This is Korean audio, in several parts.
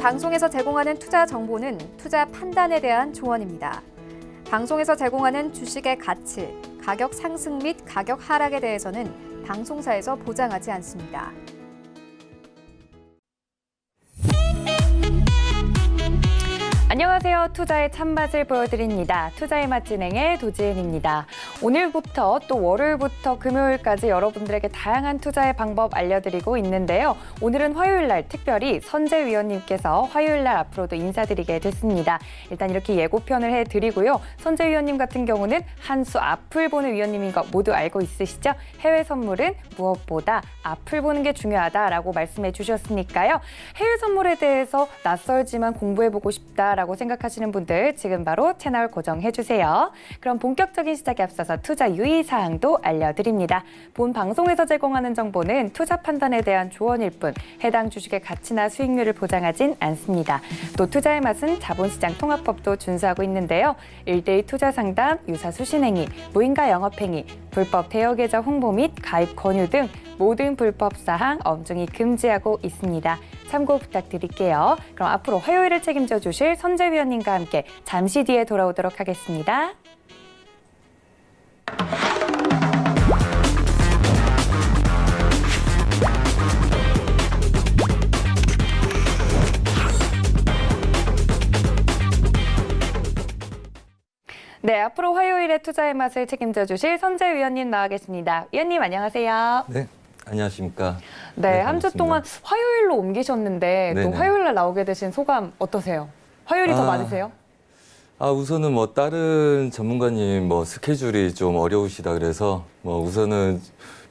방송에서 제공하는 투자 정보는 투자 판단에 대한 조언입니다. 방송에서 제공하는 주식의 가치, 가격 상승 및 가격 하락에 대해서는 방송사에서 보장하지 않습니다. 안녕하세요. 투자의 참맛을 보여드립니다. 투자의 맛 진행의 도지은입니다. 오늘부터 또 월요일부터 금요일까지 여러분들에게 다양한 투자의 방법 알려드리고 있는데요. 오늘은 화요일 날 특별히 선재 위원님께서 화요일 날 앞으로도 인사드리게 됐습니다. 일단 이렇게 예고편을 해드리고요. 선재 위원님 같은 경우는 한 수 앞을 보는 위원님인 거 모두 알고 있으시죠? 해외 선물은 무엇보다 앞을 보는 게 중요하다라고 말씀해 주셨으니까요. 해외 선물에 대해서 낯설지만 공부해보고 싶다라고 생각하시는 분들 지금 바로 채널 고정해주세요. 그럼 본격적인 시작에 앞서서 투자 유의사항도 알려드립니다. 본 방송에서 제공하는 정보는 투자 판단에 대한 조언일 뿐 해당 주식의 가치나 수익률을 보장하진 않습니다. 또 투자의 맛은 자본시장 통합법도 준수하고 있는데요. 1대1 투자 상담, 유사 수신행위, 무인가 영업행위, 불법 대여계좌 홍보 및 가입 권유 등 모든 불법 사항 엄중히 금지하고 있습니다. 참고 부탁드릴게요. 그럼 앞으로 화요일을 책임져 주실 선재 위원님과 함께 잠시 뒤에 돌아오도록 하겠습니다. 네, 앞으로 화요일에 투자의 맛을 책임져 주실 선재 위원님 나와 계십니다. 위원님 안녕하세요. 네, 안녕하십니까. 네, 한 주 동안 화요일로 옮기셨는데 네네. 또 화요일 날 나오게 되신 소감 어떠세요? 화요일이 더 많으세요? 우선은 뭐 다른 전문가님 뭐 스케줄이 좀 어려우시다 그래서 뭐 우선은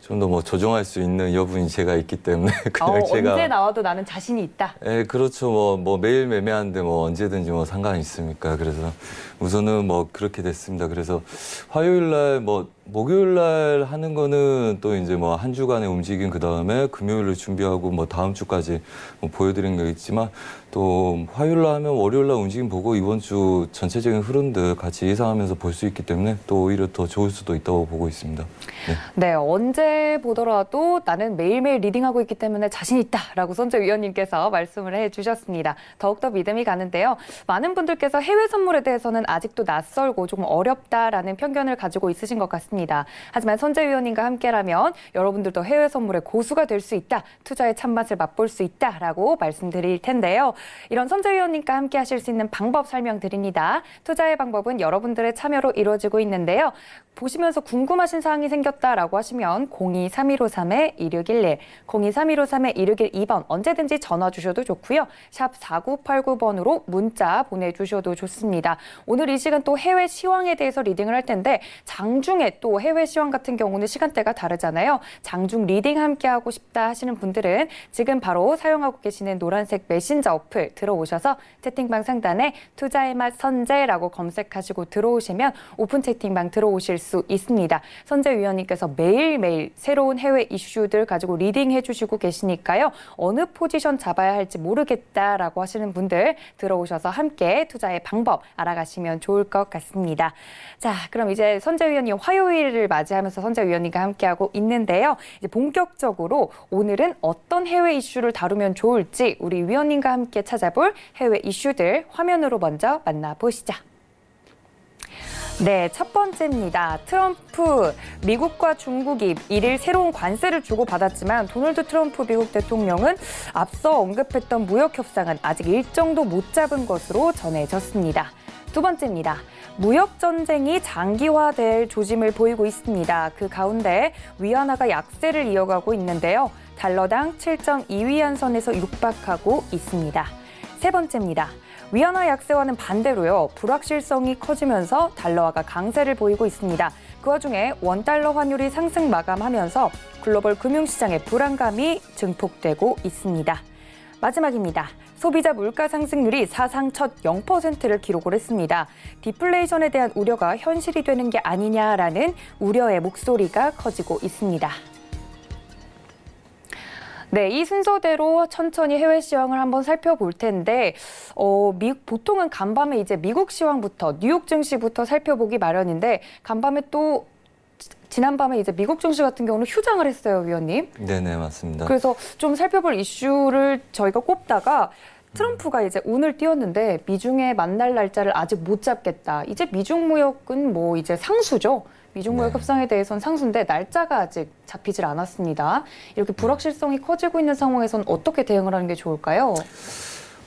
좀 더 뭐 조정할 수 있는 여분이 제가 있기 때문에 그냥 제가 언제 나와도 나는 자신이 있다. 예, 그렇죠. 뭐 매일 매매하는데 뭐 언제든지 뭐 상관이 있습니까? 그래서 우선은 뭐 그렇게 됐습니다. 그래서 화요일 날 뭐 목요일 날 하는 거는 또 이제 뭐 한 주간의 움직임 그다음에 금요일을 준비하고 뭐 다음 주까지 뭐 보여드린 거 있지만 또 화요일 날 하면 월요일 날 움직임 보고 이번 주 전체적인 흐름들 같이 예상하면서 볼 수 있기 때문에 또 오히려 더 좋을 수도 있다고 보고 있습니다. 네, 언제 보더라도 나는 매일매일 리딩하고 있기 때문에 자신 있다라고 선재 위원님께서 말씀을 해주셨습니다. 더욱더 믿음이 가는데요. 많은 분들께서 해외 선물에 대해서는 아직도 낯설고 조금 어렵다라는 편견을 가지고 있으신 것 같습니다. 하지만 선재 위원님과 함께라면 여러분들도 해외 선물의 고수가 될 수 있다, 투자의 참맛을 맛볼 수 있다라고 말씀드릴 텐데요. 이런 선재 위원님과 함께 하실 수 있는 방법 설명드립니다. 투자의 방법은 여러분들의 참여로 이루어지고 있는데요. 보시면서 궁금하신 사항이 생겼다라고 하시면 02-3153-2611, 02-3153-2612번 언제든지 전화 주셔도 좋고요. 샵 4989번으로 문자 보내주셔도 좋습니다. 오늘 이 시간 또 해외 시황에 대해서 리딩을 할 텐데 장중에 또 해외 시황 같은 경우는 시간대가 다르잖아요. 장중 리딩 함께 하고 싶다 하시는 분들은 지금 바로 사용하고 계시는 노란색 메신저 어플 들어오셔서 채팅방 상단에 투자의 맛 선재라고 검색하시고 들어오시면 오픈 채팅방 들어오실 수 있습니다. 선재 위원님께서 매일매일 새로운 해외 이슈들 가지고 리딩해 주시고 계시니까요. 어느 포지션 잡아야 할지 모르겠다라고 하시는 분들 들어오셔서 함께 투자의 방법 알아가시면 좋을 것 같습니다. 자, 그럼 이제 선재 위원님 화요일을 맞이하면서 선재 위원님과 함께하고 있는데요. 이제 본격적으로 오늘은 어떤 해외 이슈를 다루면 좋을지 우리 위원님과 함께 찾아볼 해외 이슈들 화면으로 먼저 만나보시죠. 네, 첫 번째입니다. 트럼프, 미국과 중국이 1일 새로운 관세를 주고받았지만 도널드 트럼프 미국 대통령은 앞서 언급했던 무역 협상은 아직 일정도 못 잡은 것으로 전해졌습니다. 두 번째입니다. 무역 전쟁이 장기화될 조짐을 보이고 있습니다. 그 가운데 위안화가 약세를 이어가고 있는데요. 달러당 7.2위안 선에서 육박하고 있습니다. 세 번째입니다. 위안화 약세와는 반대로요. 불확실성이 커지면서 달러화가 강세를 보이고 있습니다. 그 와중에 원달러 환율이 상승 마감하면서 글로벌 금융시장의 불안감이 증폭되고 있습니다. 마지막입니다. 소비자 물가 상승률이 사상 첫 0%를 기록을 했습니다. 디플레이션에 대한 우려가 현실이 되는 게 아니냐라는 우려의 목소리가 커지고 있습니다. 네, 이 순서대로 천천히 해외 시황을 한번 살펴볼 텐데 보통은 간밤에 이제 미국 시황부터 뉴욕 증시부터 살펴보기 마련인데 간밤에 또 지난밤에 이제 미국 증시 같은 경우는 휴장을 했어요, 위원님. 네네, 맞습니다. 그래서 좀 살펴볼 이슈를 저희가 꼽다가 트럼프가 이제 운을 띄웠는데 미중의 만날 날짜를 아직 못 잡겠다. 이제 미중 무역은 뭐 이제 상수죠. 미중 무역 네. 협상에 대해서는 상수인데 날짜가 아직 잡히질 않았습니다. 이렇게 불확실성이 커지고 있는 상황에서는 어떻게 대응을 하는 게 좋을까요?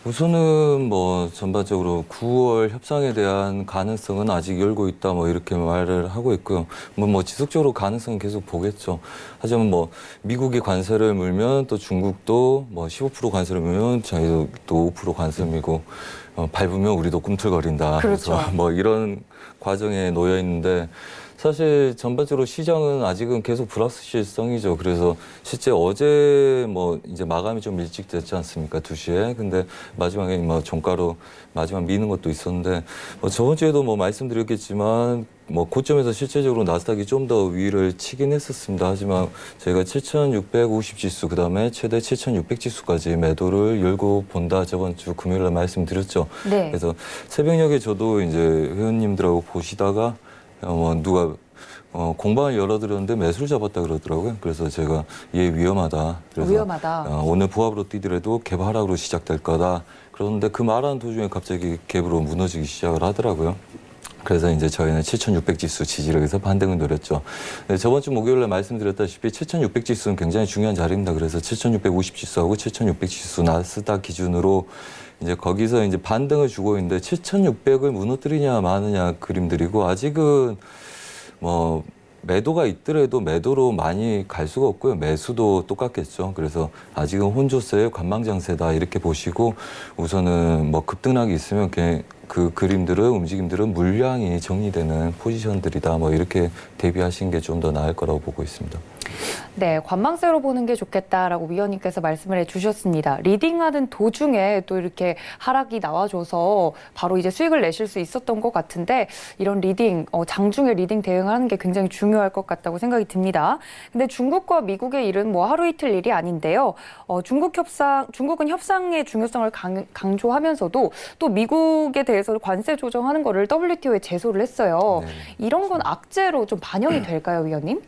우선은 뭐 전반적으로 9월 협상에 대한 가능성은 아직 열고 있다 뭐 이렇게 말을 하고 있고요. 뭐 지속적으로 가능성은 계속 보겠죠. 하지만 뭐 미국이 관세를 물면 또 중국도 뭐 15% 관세를 물면 저희도 또 5% 관세를 밀고 밟으면 우리도 꿈틀거린다. 그렇죠. 그래서 뭐 이런 과정에 놓여 있는데 사실 전반적으로 시장은 아직은 계속 불확실성이죠. 그래서 실제 어제 뭐 이제 마감이 좀 일찍 됐지 않습니까? 2시에. 근데 마지막에 뭐 종가로 마지막 미는 것도 있었는데 뭐 저번 주에도 뭐 말씀드렸겠지만 뭐 고점에서 실제적으로 나스닥이 좀 더 위를 치긴 했었습니다. 하지만 저희가 7,650 지수 그다음에 최대 7,600 지수까지 매도를 열고 본다. 저번 주 금요일에 말씀드렸죠. 네. 그래서 새벽녘에 저도 이제 회원님들하고 보시다가 누가 공방을 열어드렸는데 매수를 잡았다 그러더라고요. 그래서 제가 얘 위험하다. 그래서 위험하다. 오늘 보합으로 뛰더라도 갭 하락으로 시작될 거다. 그런데 그 말하는 도중에 갑자기 갭으로 무너지기 시작을 하더라고요. 그래서 이제 저희는 7,600 지수 지지력에서 반등을 노렸죠. 네, 저번 주 목요일에 말씀드렸다시피 7,600 지수는 굉장히 중요한 자리입니다. 그래서 7,650 지수하고 7,600 지수 나스닥 기준으로 이제 거기서 이제 반등을 주고 있는데 7,600을 무너뜨리냐 마느냐 그림들이고 아직은 뭐 매도가 있더라도 매도로 많이 갈 수가 없고요. 매수도 똑같겠죠. 그래서 아직은 혼조세의 관망장세다 이렇게 보시고 우선은 뭐 급등락이 있으면 그 그림들은 움직임들은 물량이 정리되는 포지션들이다. 뭐 이렇게 대비하시는 게 좀 더 나을 거라고 보고 있습니다. 네, 관망세로 보는 게 좋겠다라고 위원님께서 말씀을 해주셨습니다. 리딩하는 도중에 또 이렇게 하락이 나와줘서 바로 이제 수익을 내실 수 있었던 것 같은데 이런 리딩, 장중에 리딩 대응하는 게 굉장히 중요할 것 같다고 생각이 듭니다. 근데 중국과 미국의 일은 뭐 하루 이틀 일이 아닌데요. 중국은 협상의 중요성을 강조하면서도 또 미국에 대해서 관세 조정하는 거를 WTO에 제소를 했어요. 네. 이런 건 악재로 좀 반영이 될까요, 위원님?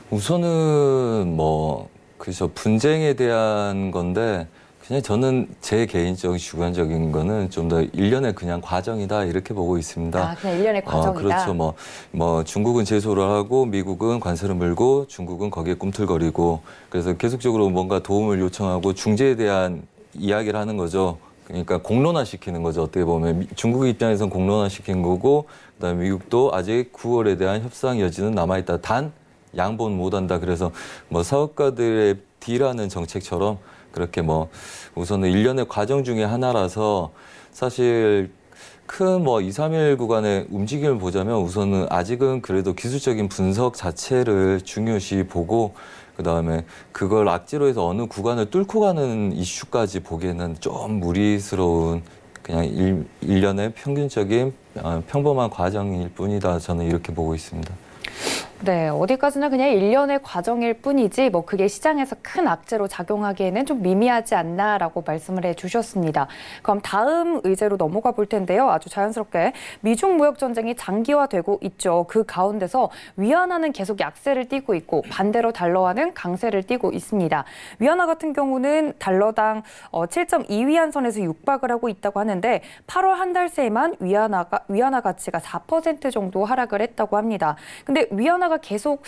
우선은 뭐 그죠 분쟁에 대한 건데 그냥 저는 제 개인적인 주관적인 거는 좀 더 일련의 그냥 과정이다 이렇게 보고 있습니다. 아, 그냥 일련의 과정이다. 그렇죠. 뭐 중국은 제소를 하고 미국은 관세를 물고 중국은 거기에 꿈틀거리고 그래서 계속적으로 뭔가 도움을 요청하고 중재에 대한 이야기를 하는 거죠. 그러니까 공론화시키는 거죠. 어떻게 보면 중국 입장에서는 공론화시킨 거고 그다음에 미국도 아직 9월에 대한 협상 여지는 남아있다. 단 양보는 못한다. 그래서 뭐 사업가들의 딜하는 정책처럼 그렇게 뭐 우선은 일련의 과정 중에 하나라서 사실 큰 뭐 2, 3일 구간의 움직임을 보자면 우선은 아직은 그래도 기술적인 분석 자체를 중요시 보고 그다음에 그걸 악재로 해서 어느 구간을 뚫고 가는 이슈까지 보기에는 좀 무리스러운 그냥 일련의 평균적인 평범한 과정일 뿐이다. 저는 이렇게 보고 있습니다. 네, 어디까지나 그냥 일련의 과정일 뿐이지 뭐 그게 시장에서 큰 악재로 작용하기에는 좀 미미하지 않나라고 말씀을 해주셨습니다. 그럼 다음 의제로 넘어가 볼 텐데요. 아주 자연스럽게 미중 무역 전쟁이 장기화되고 있죠. 그 가운데서 위안화는 계속 약세를 띠고 있고 반대로 달러화는 강세를 띠고 있습니다. 위안화 같은 경우는 달러당 7.2위안 선에서 육박을 하고 있다고 하는데 8월 한 달 새에만 위안화 가치가 4% 정도 하락을 했다고 합니다. 근데 위안화가 계속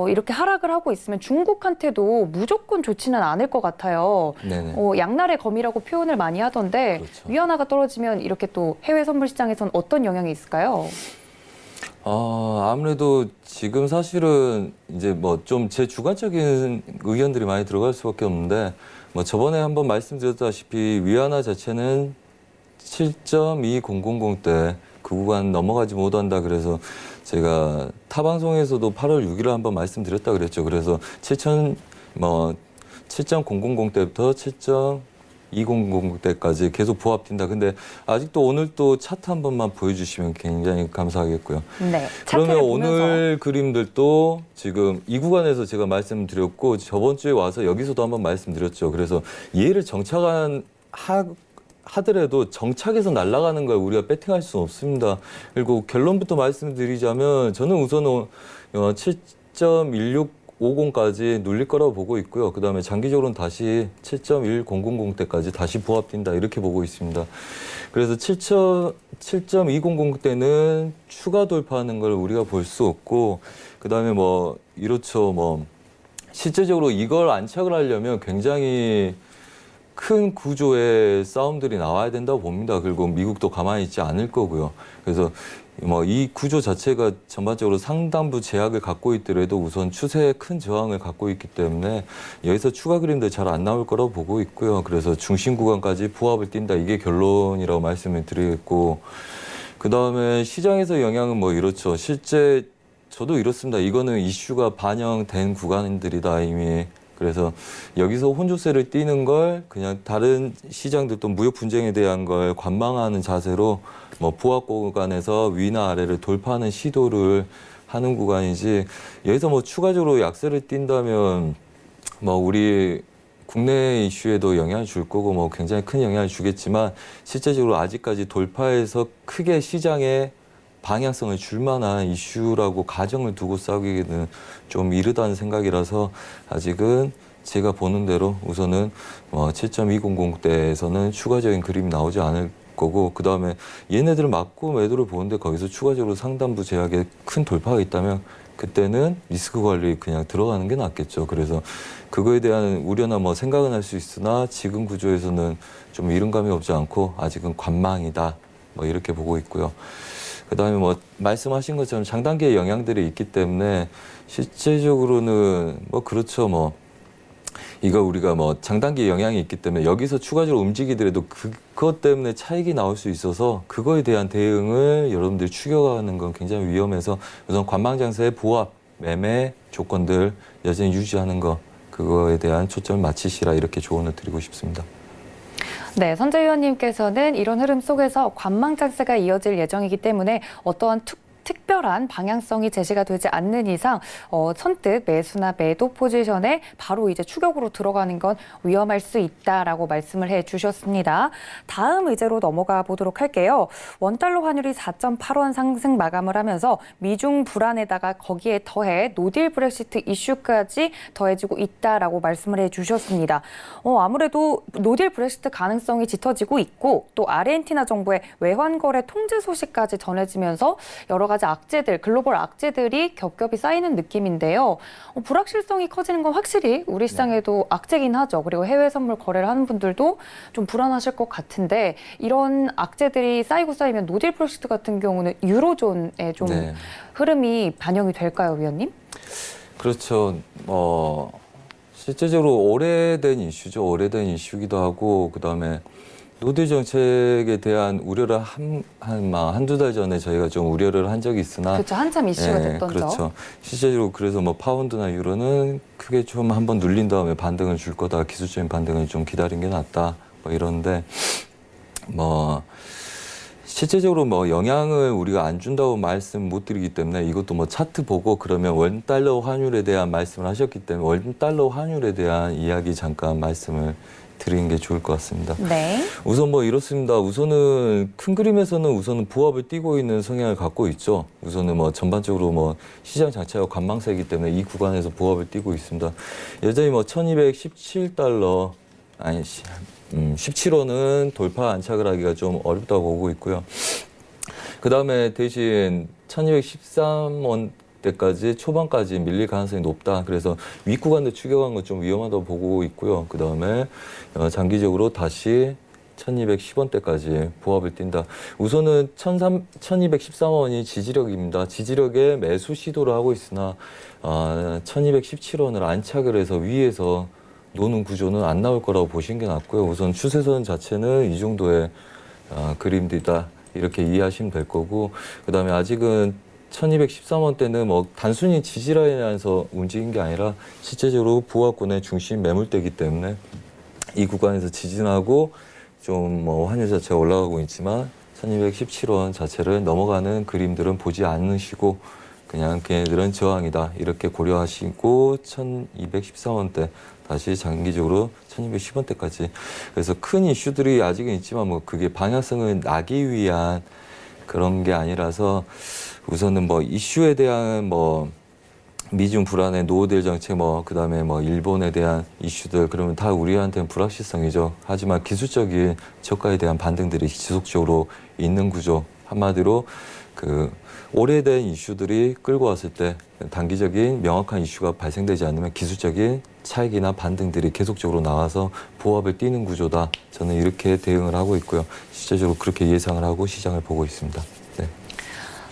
이렇게 하락을 하고 있으면 중국한테도 무조건 좋지는 않을 것 같아요. 네네. 양날의 검이라고 표현을 많이 하던데 그렇죠. 위안화가 떨어지면 이렇게 또 해외 선물 시장에선 어떤 영향이 있을까요? 아무래도 지금 사실은 이제 뭐 좀 제 주관적인 의견들이 많이 들어갈 수밖에 없는데 뭐 저번에 한번 말씀드렸다시피 위안화 자체는 7.2000대 그 구간 넘어가지 못한다 그래서 제가 타 방송에서도 8월 6일에 한번 말씀드렸다 그랬죠. 그래서 7.000대부터 7.200대까지 계속 보합된다. 근데 아직도 오늘 또 차트 한 번만 보여주시면 굉장히 감사하겠고요. 네. 그러면 차트를 보면서. 오늘 그림들도 지금 이 구간에서 제가 말씀드렸고 저번 주에 와서 여기서도 한번 말씀드렸죠. 그래서 얘를 하더라도 정착해서 날아가는 걸 우리가 배팅할 수는 없습니다. 그리고 결론부터 말씀드리자면 저는 우선은 7.16 7.50까지 눌릴 거라고 보고 있고요. 그다음에 장기적으로는 다시 7.1000대까지 다시 부합된다 이렇게 보고 있습니다. 그래서 7.200 때는 추가 돌파하는 걸 우리가 볼 수 없고, 그다음에 뭐 이렇죠. 뭐 실제적으로 이걸 안착을 하려면 굉장히 큰 구조의 싸움들이 나와야 된다고 봅니다. 그리고 미국도 가만히 있지 않을 거고요. 그래서 뭐 이 구조 자체가 전반적으로 상당부 제약을 갖고 있더라도 우선 추세에 큰 저항을 갖고 있기 때문에 여기서 추가 그림도 잘 안 나올 거라고 보고 있고요. 그래서 중심 구간까지 부합을 띈다. 이게 결론이라고 말씀을 드리겠고, 그 다음에 시장에서 영향은 뭐 이렇죠. 실제 저도 이렇습니다. 이거는 이슈가 반영된 구간들이다 이미. 그래서 여기서 혼조세를 띄는 걸 그냥 다른 시장들도 무역 분쟁에 대한 걸 관망하는 자세로 뭐 부합 구간에서 위나 아래를 돌파하는 시도를 하는 구간이지, 여기서 뭐 추가적으로 약세를 띈다면 뭐 우리 국내 이슈에도 영향을 줄 거고 뭐 굉장히 큰 영향을 주겠지만, 실제적으로 아직까지 돌파해서 크게 시장에 방향성을 줄 만한 이슈라고 가정을 두고 싸우기는 좀 이르다는 생각이라서, 아직은 제가 보는 대로 우선은 7.200대에서는 추가적인 그림이 나오지 않을 거고, 그 다음에 얘네들을 맞고 매도를 보는데 거기서 추가적으로 상단부 제약에 큰 돌파가 있다면 그때는 리스크 관리 그냥 들어가는 게 낫겠죠. 그래서 그거에 대한 우려나 뭐 생각은 할 수 있으나 지금 구조에서는 좀 이른감이 없지 않고 아직은 관망이다. 뭐 이렇게 보고 있고요. 그다음에 뭐 말씀하신 것처럼 장단기의 영향들이 있기 때문에 실제적으로는 뭐 그렇죠. 뭐 이거 우리가 뭐 장단기의 영향이 있기 때문에 여기서 추가적으로 움직이더라도 그것 때문에 차익이 나올 수 있어서 그거에 대한 대응을 여러분들이 추격하는 건 굉장히 위험해서 우선 관망 장세의 보합, 매매 조건들 여전히 유지하는 거, 그거에 대한 초점을 맞추시라 이렇게 조언을 드리고 싶습니다. 네, 선재 의원님께서는 이런 흐름 속에서 관망 장세가 이어질 예정이기 때문에 어떠한 특별한 방향성이 제시가 되지 않는 이상 선뜻 매수나 매도 포지션에 바로 이제 추격으로 들어가는 건 위험할 수 있다라고 말씀을 해주셨습니다. 다음 의제로 넘어가 보도록 할게요. 원달러 환율이 4.8원 상승 마감을 하면서 미중 불안에다가 거기에 더해 노딜 브렉시트 이슈까지 더해지고 있다라고 말씀을 해주셨습니다. 아무래도 노딜 브렉시트 가능성이 짙어지고 있고, 또 아르헨티나 정부의 외환거래 통제 소식까지 전해지면서 여러 가지 악재들, 글로벌 악재들이 겹겹이 쌓이는 느낌인데요. 불확실성이 커지는 건 확실히 우리 시장에도 악재긴 하죠. 그리고 해외 선물 거래를 하는 분들도 좀 불안하실 것 같은데, 이런 악재들이 쌓이고 쌓이면 노딜 브렉시트 같은 경우는 유로존에 좀 흐름이 반영이 될까요, 위원님? 그렇죠. 실제적으로 오래된 이슈죠. 오래된 이슈기도 하고, 그다음에 노딜 정책에 대한 우려를 한두 달 전에 저희가 좀 우려를 한 적이 있으나. 그렇죠. 한참 이슈가 됐던 점. 그렇죠. 실제적으로 그래서 뭐 파운드나 유로는 크게 좀 한번 눌린 다음에 반등을 줄 거다. 기술적인 반등을 좀 기다린 게 낫다. 뭐 이런데 실제적으로 영향을 우리가 안 준다고 말씀 못 드리기 때문에, 이것도 차트 보고 그러면 원달러 환율에 대한 말씀을 하셨기 때문에 원달러 환율에 대한 이야기 잠깐 말씀을 드리는 게 좋을 것 같습니다. 네. 우선 이렇습니다. 우선은 큰 그림에서는 우선은 부합을 띄고 있는 성향을 갖고 있죠. 우선은 전반적으로 시장 자체가 관망세이기 때문에 이 구간에서 부합을 띄고 있습니다. 여전히 1217달러, 17원은 돌파 안착을 하기가 좀 어렵다고 보고 있고요. 그 다음에 대신 1213원 때까지 초반까지 밀릴 가능성이 높다. 그래서 윗구간도 추격한 건 좀 위험하다고 보고 있고요. 그 다음에 장기적으로 다시 1210원대까지 부합을 띈다. 우선은 1213원이 지지력입니다. 지지력에 매수 시도를 하고 있으나 1217원을 안착을 해서 위에서 노는 구조는 안 나올 거라고 보시는 게 낫고요. 우선 추세선 자체는 이 정도의 그림들이다. 이렇게 이해하시면 될 거고, 그 다음에 아직은 1213원대는 단순히 지지라인에서 움직인 게 아니라 실제적으로 부하권의 중심 매물대이기 때문에 이 구간에서 지진하고 좀 환율 자체가 올라가고 있지만 1217원 자체를 넘어가는 그림들은 보지 않으시고 그냥 걔네들은 저항이다 이렇게 고려하시고 1213원대 다시 장기적으로 1210원대까지. 그래서 큰 이슈들이 아직은 있지만 그게 방향성을 나기 위한 그런 게 아니라서 우선은 이슈에 대한 미중 불안의 노후될 정책 그다음에 일본에 대한 이슈들 그러면 다 우리한테는 불확실성이죠. 하지만 기술적인 저가에 대한 반등들이 지속적으로 있는 구조. 한마디로 그 오래된 이슈들이 끌고 왔을 때 단기적인 명확한 이슈가 발생되지 않으면 기술적인 차익이나 반등들이 계속적으로 나와서 보합을 띄는 구조다. 저는 이렇게 대응을 하고 있고요. 실제적으로 그렇게 예상을 하고 시장을 보고 있습니다. 네.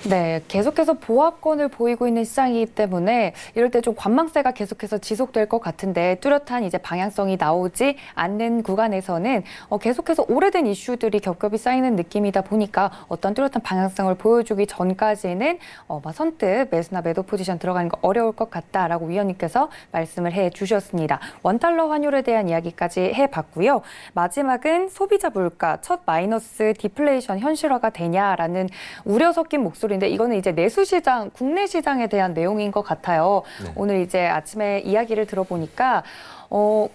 네, 계속해서 보합권을 보이고 있는 시장이기 때문에 이럴 때 좀 관망세가 계속해서 지속될 것 같은데 뚜렷한 이제 방향성이 나오지 않는 구간에서는 계속해서 오래된 이슈들이 겹겹이 쌓이는 느낌이다 보니까 어떤 뚜렷한 방향성을 보여주기 전까지는 막 선뜻 매수나 매도 포지션 들어가는 거 어려울 것 같다라고 위원님께서 말씀을 해주셨습니다. 원달러 환율에 대한 이야기까지 해봤고요. 마지막은 소비자 물가 첫 마이너스 디플레이션 현실화가 되냐라는 우려 섞인 목소리인데 이거는 이제 내수 시장, 국내 시장에 대한 내용인 것 같아요. 네. 오늘 이제 아침에 이야기를 들어보니까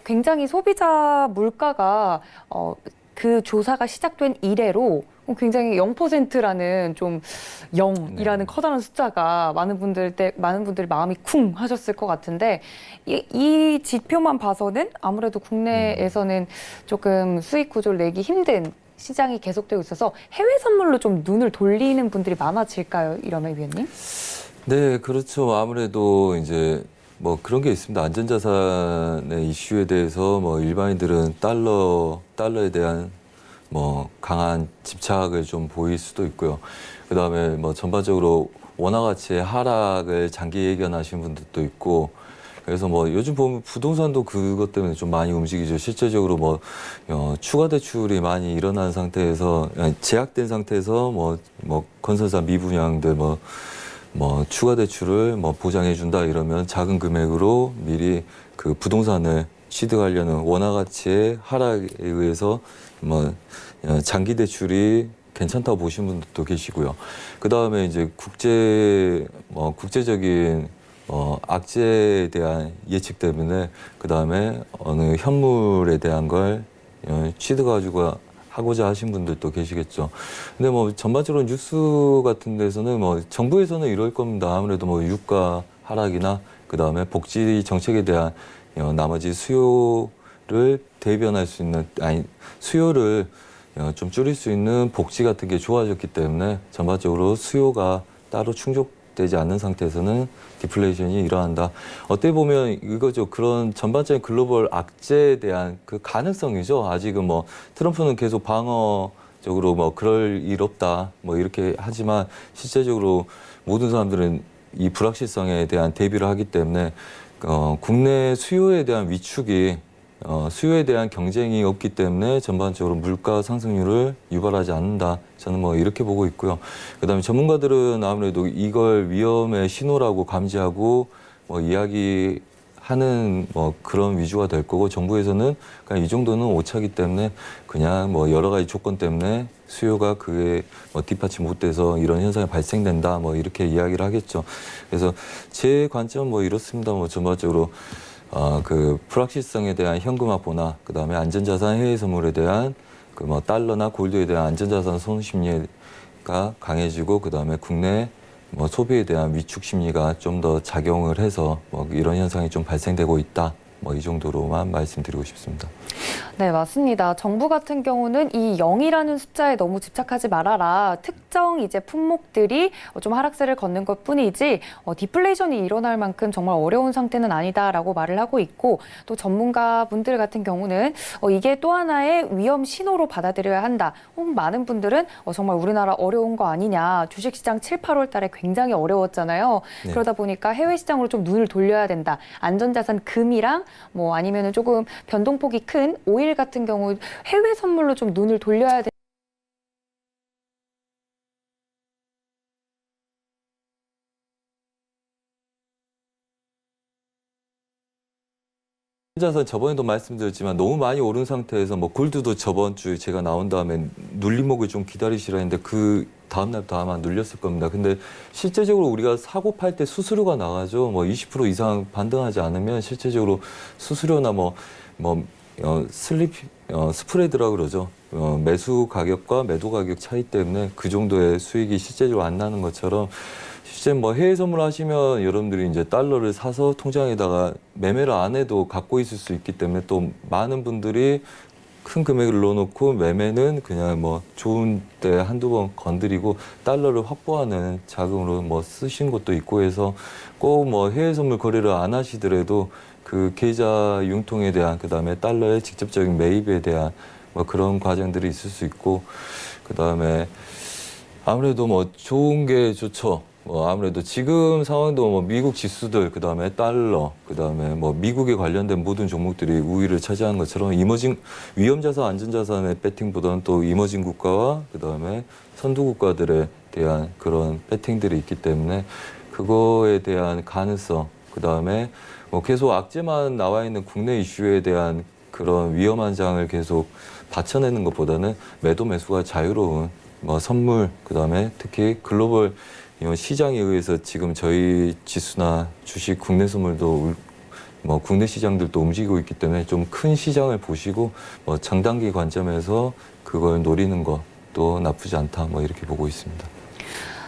굉장히 소비자 물가가 그 조사가 시작된 이래로 굉장히 0%라는 좀 0이라는 커다란 숫자가 많은 분들이 마음이 쿵 하셨을 것 같은데 이 지표만 봐서는 아무래도 국내에서는 조금 수익 구조를 내기 힘든 시장이 계속되고 있어서 해외 선물로 좀 눈을 돌리는 분들이 많아질까요? 이러면 위원님? 네, 그렇죠. 아무래도 이제 그런 게 있습니다. 안전자산의 이슈에 대해서 일반인들은 달러에 대한 강한 집착을 좀 보일 수도 있고요. 그다음에 전반적으로 원화 가치의 하락을 장기 예견하시는 분들도 있고 그래서 요즘 보면 부동산도 그것 때문에 좀 많이 움직이죠. 실제적으로 추가 대출이 많이 일어난 상태에서 제약된 상태에서 건설사 미분양들 추가 대출을 보장해준다 이러면 작은 금액으로 미리 그 부동산을 취득하려는 원화 가치의 하락에 의해서 장기 대출이 괜찮다고 보시는 분들도 계시고요. 그 다음에 이제 국제적인 악재에 대한 예측 때문에 그 다음에 어느 현물에 대한 걸 취득가지고 하고자 하신 분들도 계시겠죠. 근데 전반적으로 뉴스 같은 데서는 정부에서는 이럴 겁니다. 아무래도 유가 하락이나 그 다음에 복지 정책에 대한 나머지 수요를 대변할 수 있는 수요를 좀 줄일 수 있는 복지 같은 게 좋아졌기 때문에 전반적으로 수요가 따로 충족되지 않는 상태에서는 디플레이션이 일어난다. 어떻게 보면 이거죠. 그런 전반적인 글로벌 악재에 대한 그 가능성이죠. 아직은 트럼프는 계속 방어적으로 그럴 일 없다. 이렇게 하지만 실제적으로 모든 사람들은 이 불확실성에 대한 대비를 하기 때문에 국내 수요에 대한 위축이 수요에 대한 경쟁이 없기 때문에 전반적으로 물가 상승률을 유발하지 않는다. 저는 이렇게 보고 있고요. 그다음에 전문가들은 아무래도 이걸 위험의 신호라고 감지하고 이야기하는 그런 위주가 될 거고 정부에서는 그냥 이 정도는 오차기 때문에 그냥 여러 가지 조건 때문에 수요가 그게 뒷받침 못 돼서 이런 현상이 발생된다. 이렇게 이야기를 하겠죠. 그래서 제 관점은 이렇습니다. 전반적으로 그 불확실성에 대한 현금 확보나 그다음에 안전자산 해외 선물에 대한 그 달러나 골드에 대한 안전자산 손 심리가 강해지고 그다음에 국내 소비에 대한 위축 심리가 좀 더 작용을 해서 이런 현상이 좀 발생되고 있다. 이 정도로만 말씀드리고 싶습니다. 네, 맞습니다. 정부 같은 경우는 이 0이라는 숫자에 너무 집착하지 말아라. 특정 이제 품목들이 좀 하락세를 걷는 것 뿐이지 디플레이션이 일어날 만큼 정말 어려운 상태는 아니다라고 말을 하고 있고 또 전문가분들 같은 경우는 이게 또 하나의 위험 신호로 받아들여야 한다. 많은 분들은 정말 우리나라 어려운 거 아니냐. 주식시장 7, 8월 달에 굉장히 어려웠잖아요. 네. 그러다 보니까 해외 시장으로 좀 눈을 돌려야 된다. 안전자산 금이랑 아니면은 조금 변동폭이 큰 오일 같은 경우 해외 선물로 좀 눈을 돌려야 된다. 자산 저번에도 말씀드렸지만 너무 많이 오른 상태에서 골드도 저번 주에 제가 나온 다음에 눌림목을 좀 기다리시라 했는데 그 다음날부터 아마 눌렸을 겁니다. 근데 실제적으로 우리가 사고 팔 때 수수료가 나가죠. 20% 이상 반등하지 않으면 실제적으로 수수료나 스프레드라고 그러죠. 매수 가격과 매도 가격 차이 때문에 그 정도의 수익이 실제적으로 안 나는 것처럼 실제 뭐 해외 선물 하시면 여러분들이 이제 달러를 사서 통장에다가 매매를 안 해도 갖고 있을 수 있기 때문에 또 많은 분들이 큰 금액을 넣어놓고 매매는 그냥 뭐 좋은 때 한두 번 건드리고 달러를 확보하는 자금으로 뭐 쓰신 것도 있고 해서 꼭 뭐 해외 선물 거래를 안 하시더라도 그 계좌 융통에 대한 그다음에 달러의 직접적인 매입에 대한 뭐 그런 과정들이 있을 수 있고 그다음에 아무래도 뭐 좋은 게 좋죠. 뭐 아무래도 지금 상황도 뭐 미국 지수들 그다음에 달러 그다음에 뭐 미국에 관련된 모든 종목들이 우위를 차지하는 것처럼 이머징 위험자산 안전자산의 배팅보다는 또 이머징 국가와 그다음에 선두 국가들에 대한 그런 배팅들이 있기 때문에 그거에 대한 가능성 그다음에 뭐 계속 악재만 나와 있는 국내 이슈에 대한 그런 위험한 장을 계속 받쳐내는 것보다는 매도 매수가 자유로운 뭐 선물 그다음에 특히 글로벌 시장에 의해서 지금 저희 지수나 주식 국내 선물도 뭐 국내 시장들도 움직이고 있기 때문에 좀 큰 시장을 보시고 뭐 장단기 관점에서 그걸 노리는 것도 나쁘지 않다 뭐 이렇게 보고 있습니다.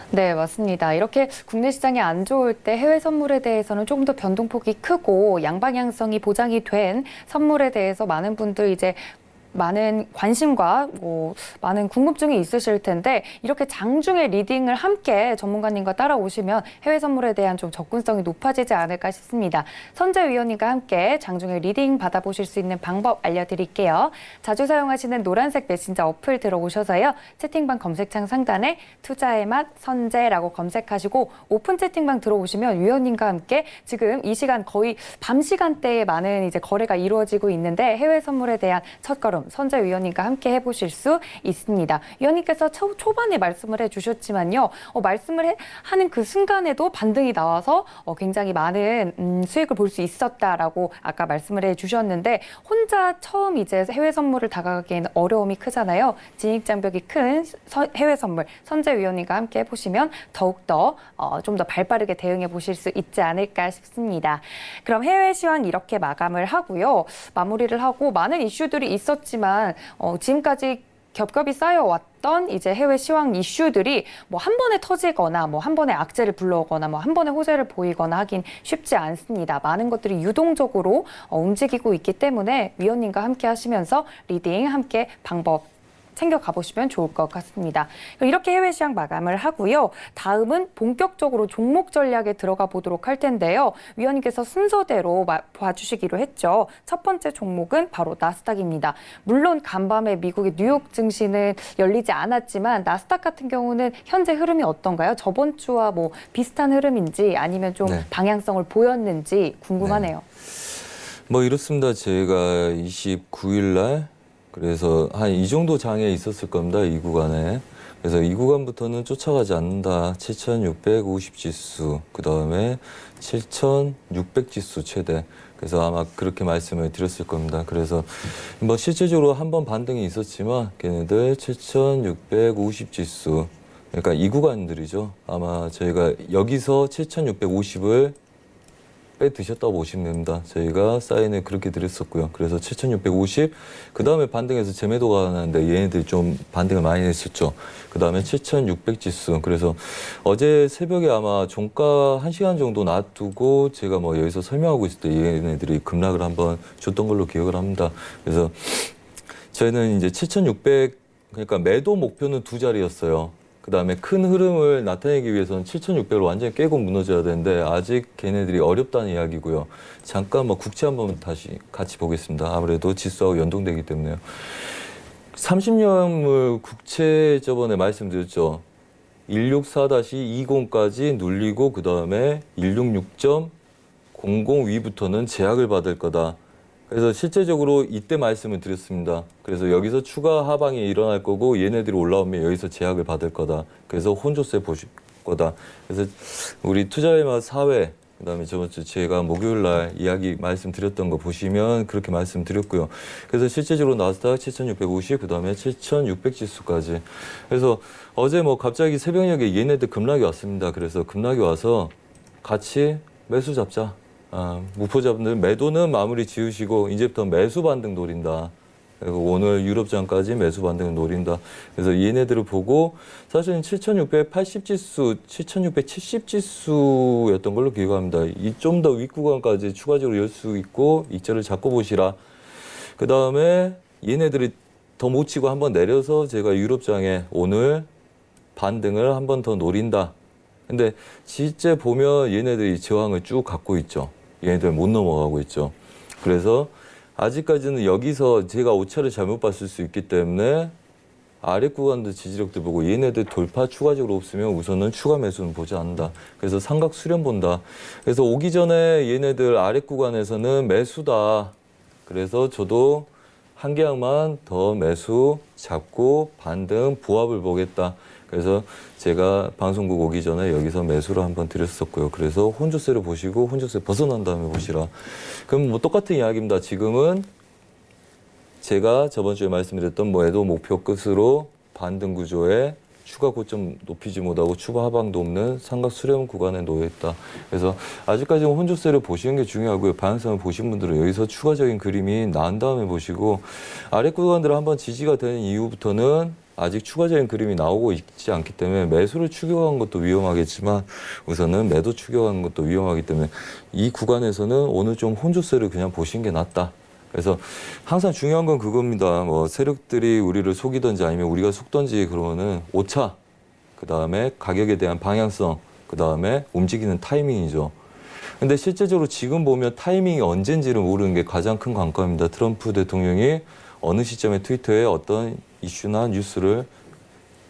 네, 맞습니다. 이렇게 국내 시장이 안 좋을 때 해외 선물에 대해서는 조금 더 변동폭이 크고 양방향성이 보장이 된 선물에 대해서 많은 분들 이제 많은 관심과 뭐 많은 궁금증이 있으실 텐데 이렇게 장중에 리딩을 함께 전문가님과 따라오시면 해외 선물에 대한 좀 접근성이 높아지지 않을까 싶습니다. 선재 위원님과 함께 장중에 리딩 받아보실 수 있는 방법 알려드릴게요. 자주 사용하시는 노란색 메신저 어플 들어오셔서요. 채팅방 검색창 상단에 투자의 맛 선재라고 검색하시고 오픈 채팅방 들어오시면 위원님과 함께 지금 이 시간 거의 밤 시간대에 많은 이제 거래가 이루어지고 있는데 해외 선물에 대한 첫걸음 선재 위원님과 함께 해보실 수 있습니다. 위원님께서 초반에 말씀을 해주셨지만요. 말씀을 하는 그 순간에도 반등이 나와서 굉장히 많은 수익을 볼 수 있었다라고 아까 말씀을 해주셨는데 혼자 처음 이제 해외 선물을 다가가기에는 어려움이 크잖아요. 진입장벽이 큰 해외 선물 선재 위원님과 함께 해보시면 더욱더 좀 더 발빠르게 대응해 보실 수 있지 않을까 싶습니다. 그럼 해외 시황 이렇게 마감을 하고요. 마무리를 하고 많은 이슈들이 있었지만 지금까지 겹겹이 쌓여왔던 이제 해외 시황 이슈들이 뭐 한 번에 터지거나 뭐 한 번에 악재를 불러오거나 뭐 한 번에 호재를 보이거나 하긴 쉽지 않습니다. 많은 것들이 유동적으로 움직이고 있기 때문에 위원님과 함께 하시면서 리딩 함께 방법 챙겨가 보시면 좋을 것 같습니다. 이렇게 해외 시장 마감을 하고요. 다음은 본격적으로 종목 전략에 들어가 보도록 할 텐데요. 위원님께서 순서대로 봐주시기로 했죠. 첫 번째 종목은 바로 나스닥입니다. 물론 간밤에 미국의 뉴욕 증시는 열리지 않았지만 나스닥 같은 경우는 현재 흐름이 어떤가요? 저번 주와 뭐 비슷한 흐름인지 아니면 좀 네. 방향성을 보였는지 궁금하네요. 뭐 이렇습니다. 제가 29일 날 그래서 한 이 정도 장에 있었을 겁니다. 이 구간에. 그래서 이 구간부터는 쫓아가지 않는다. 7,650 지수, 그 다음에 7,600 지수 최대. 그래서 아마 그렇게 말씀을 드렸을 겁니다. 그래서 뭐 실질적으로 한 번 반등이 있었지만 걔네들 7,650 지수. 그러니까 이 구간들이죠. 아마 저희가 여기서 7,650을 빼 드셨다고 보시면 됩니다. 저희가 사인을 그렇게 드렸었고요. 그래서 7,650, 그 다음에 반등해서 재매도가 나는데 얘네들이 좀 반등을 많이 했었죠. 그 다음에 7,600 지수. 그래서 어제 새벽에 아마 종가 1시간 정도 놔두고 제가 뭐 여기서 설명하고 있을 때 얘네들이 급락을 한번 줬던 걸로 기억을 합니다. 그래서 저희는 이제 7,600, 그러니까 매도 목표는 두 자리였어요. 그 다음에 큰 흐름을 나타내기 위해서는 7,600을 완전히 깨고 무너져야 되는데 아직 걔네들이 어렵다는 이야기고요. 잠깐 뭐 국채 한번 다시 같이 보겠습니다. 아무래도 지수하고 연동되기 때문에요. 30년물 국채 저번에 말씀드렸죠. 164-20까지 눌리고 그 다음에 166.00 위부터는 제약을 받을 거다. 그래서 실제적으로 이때 말씀을 드렸습니다. 그래서 여기서 추가 하방이 일어날 거고 얘네들이 올라오면 여기서 제약을 받을 거다. 그래서 혼조세 보실 거다. 그래서 우리 투자의 맛 4회, 그다음에 저번 주 제가 목요일 날 이야기 말씀드렸던 거 보시면 그렇게 말씀드렸고요. 그래서 실제적으로 나스닥 7,650, 그다음에 7,600 지수까지. 그래서 어제 뭐 갑자기 새벽녘에 얘네들 급락이 왔습니다. 그래서 급락이 와서 같이 매수 잡자. 무포자분들 매도는 마무리 지으시고 이제부터 매수 반등 노린다. 그리고 오늘 유럽장까지 매수 반등을 노린다. 그래서 얘네들을 보고 사실은 7,680 지수, 7,670 지수였던 걸로 기억합니다. 이 좀 더 윗구간까지 추가적으로 열 수 있고 이자를 잡고 보시라. 그 다음에 얘네들이 더 못 치고 한번 내려서 제가 유럽장에 오늘 반등을 한 번 더 노린다. 근데 실제 보면 얘네들이 저항을 쭉 갖고 있죠. 얘네들 못 넘어가고 있죠. 그래서 아직까지는 여기서 제가 오차를 잘못 봤을 수 있기 때문에 아래 구간도 지지력들 보고 얘네들 돌파 추가적으로 없으면 우선은 추가 매수는 보지 않는다. 그래서 삼각 수렴 본다. 그래서 오기 전에 얘네들 아래 구간에서는 매수다. 그래서 저도 한 계약만 더 매수 잡고 반등 부합을 보겠다. 그래서 제가 방송국 오기 전에 여기서 매수를 한번 드렸었고요. 그래서 혼조세를 보시고 혼조세 벗어난 다음에 보시라. 그럼 뭐 똑같은 이야기입니다. 지금은 제가 저번 주에 말씀드렸던 매도 목표 끝으로 반등 구조에 추가 고점 높이지 못하고 추가 하방도 없는 삼각 수렴 구간에 놓여 있다. 그래서 아직까지는 혼조세를 보시는 게 중요하고요. 방향성을 보신 분들은 여기서 추가적인 그림이 나온 다음에 보시고 아래 구간들을 한번 지지가 되는 이후부터는 아직 추가적인 그림이 나오고 있지 않기 때문에 매수를 추격한 것도 위험하겠지만 우선은 매도 추격한 것도 위험하기 때문에 이 구간에서는 오늘 좀 혼조세를 그냥 보시는 게 낫다. 그래서 항상 중요한 건 그겁니다. 뭐 세력들이 우리를 속이든지 아니면 우리가 속든지 그러면은 오차, 그 다음에 가격에 대한 방향성, 그 다음에 움직이는 타이밍이죠. 근데 실제적으로 지금 보면 타이밍이 언젠지를 모르는 게 가장 큰 관건입니다. 트럼프 대통령이 어느 시점에 트위터에 어떤 이슈나 뉴스를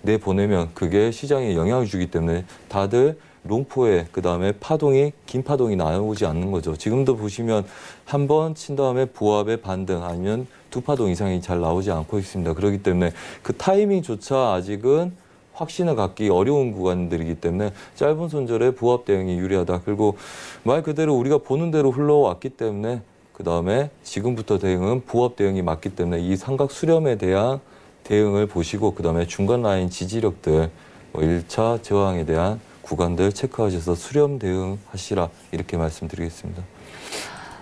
내보내면 그게 시장에 영향을 주기 때문에 다들 롱포에 그다음에 파동이 긴 파동이 나오지 않는 거죠. 지금도 보시면 한 번 친 다음에 부합의 반등 아니면 두 파동 이상이 잘 나오지 않고 있습니다. 그렇기 때문에 그 타이밍조차 아직은 확신을 갖기 어려운 구간들이기 때문에 짧은 손절에 부합 대응이 유리하다. 그리고 말 그대로 우리가 보는 대로 흘러왔기 때문에 그다음에 지금부터 대응은 부합 대응이 맞기 때문에 이 삼각 수렴에 대한 대응을 보시고 그다음에 중간 라인 지지력들 1차 저항에 대한 구간들 체크하셔서 수렴 대응하시라 이렇게 말씀드리겠습니다.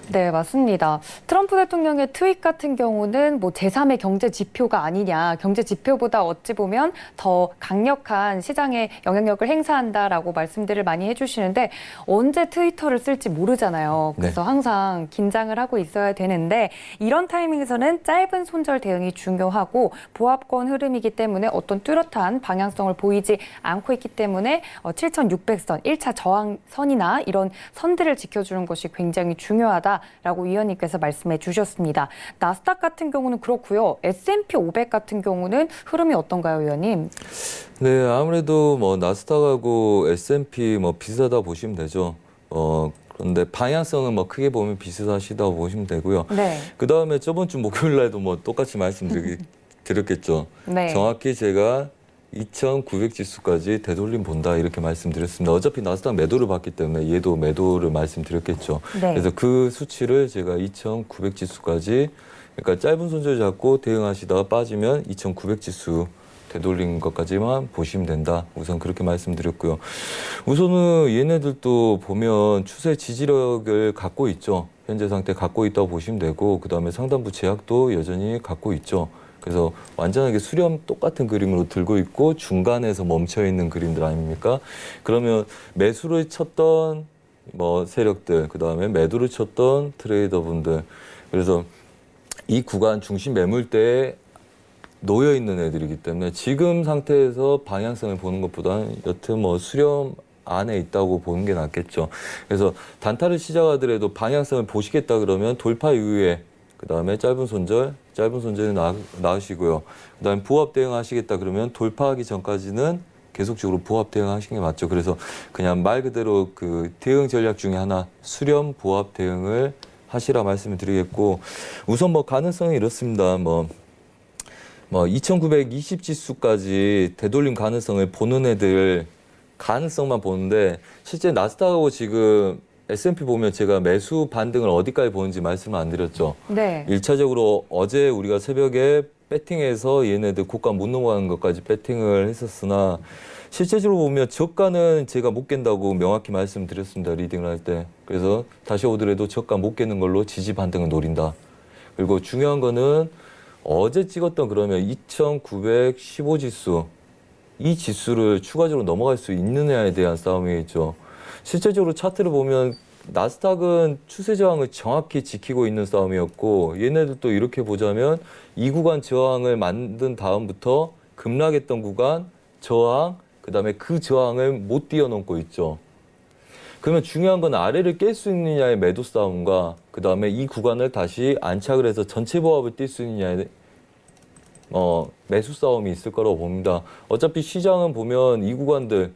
네, 맞습니다. 트럼프 대통령의 트윗 같은 경우는 뭐 제3의 경제 지표가 아니냐, 경제 지표보다 어찌 보면 더 강력한 시장에 영향력을 행사한다라고 말씀들을 많이 해주시는데 언제 트위터를 쓸지 모르잖아요. 그래서 네. 항상 긴장을 하고 있어야 되는데 이런 타이밍에서는 짧은 손절 대응이 중요하고 보합권 흐름이기 때문에 어떤 뚜렷한 방향성을 보이지 않고 있기 때문에 7,600선, 1차 저항선이나 이런 선들을 지켜주는 것이 굉장히 중요하다. 라고 위원님께서 말씀해 주셨습니다. 나스닥 같은 경우는 그렇고요. S&P 500 같은 경우는 흐름이 어떤가요, 위원님? 네, 아무래도 뭐 나스닥하고 S&P 뭐 비슷하다 보시면 되죠. 그런데 방향성은 뭐 크게 보면 비슷하시다고 보시면 되고요. 네. 그 다음에 저번 주 목요일 날도 뭐 똑같이 말씀드렸겠죠. 네. 정확히 제가 2,900 지수까지 되돌림 본다 이렇게 말씀드렸습니다. 어차피 나스닥 매도를 받기 때문에 얘도 매도를 말씀드렸겠죠. 네. 그래서 그 수치를 제가 2,900 지수까지 그러니까 짧은 손절 잡고 대응하시다가 빠지면 2,900 지수 되돌린 것까지만 보시면 된다. 우선 그렇게 말씀드렸고요. 우선은 얘네들도 보면 추세 지지력을 갖고 있죠. 현재 상태 갖고 있다고 보시면 되고 그다음에 상단부 제약도 여전히 갖고 있죠. 그래서 완전하게 수렴 똑같은 그림으로 들고 있고 중간에서 멈춰 있는 그림들 아닙니까? 그러면 매수를 쳤던 뭐 세력들, 그 다음에 매도를 쳤던 트레이더분들, 그래서 이 구간 중심 매물대에 놓여 있는 애들이기 때문에 지금 상태에서 방향성을 보는 것보다는 여튼 뭐 수렴 안에 있다고 보는 게 낫겠죠. 그래서 단타를 시작하더라도 방향성을 보시겠다 그러면 돌파 이후에 그 다음에 짧은 손절이 나으시고요. 그 다음에 부합 대응 하시겠다 그러면 돌파하기 전까지는 계속적으로 부합 대응 하시는 게 맞죠. 그래서 그냥 말 그대로 그 대응 전략 중에 하나 수렴 부합 대응을 하시라 말씀을 드리겠고 우선 뭐 가능성이 이렇습니다. 뭐 2,920 지수까지 되돌림 가능성을 보는 애들 가능성만 보는데 실제 나스닥하고 지금 S&P 보면 제가 매수 반등을 어디까지 보는지 말씀을 안 드렸죠. 네. 1차적으로 어제 우리가 새벽에 배팅해서 얘네들 고가 못 넘어가는 것까지 배팅을 했었으나 실제적으로 보면 저가는 제가 못 깬다고 명확히 말씀드렸습니다. 리딩을 할 때. 그래서 다시 오더라도 저가 못 깨는 걸로 지지 반등을 노린다. 그리고 중요한 거는 어제 찍었던 그러면 2915 지수, 이 지수를 추가적으로 넘어갈 수 있느냐에 대한 싸움이겠죠. 실제적으로 차트를 보면 나스닥은 추세 저항을 정확히 지키고 있는 싸움이었고, 얘네들도 이렇게 보자면 이 구간 저항을 만든 다음부터 급락했던 구간 저항, 그다음에 그 저항을 못 뛰어넘고 있죠. 그러면 중요한 건 아래를 깰 수 있느냐의 매도 싸움과 그다음에 이 구간을 다시 안착을 해서 전체 보합을 뛸 수 있느냐의 매수 싸움이 있을 거라고 봅니다. 어차피 시장은 보면 이 구간들,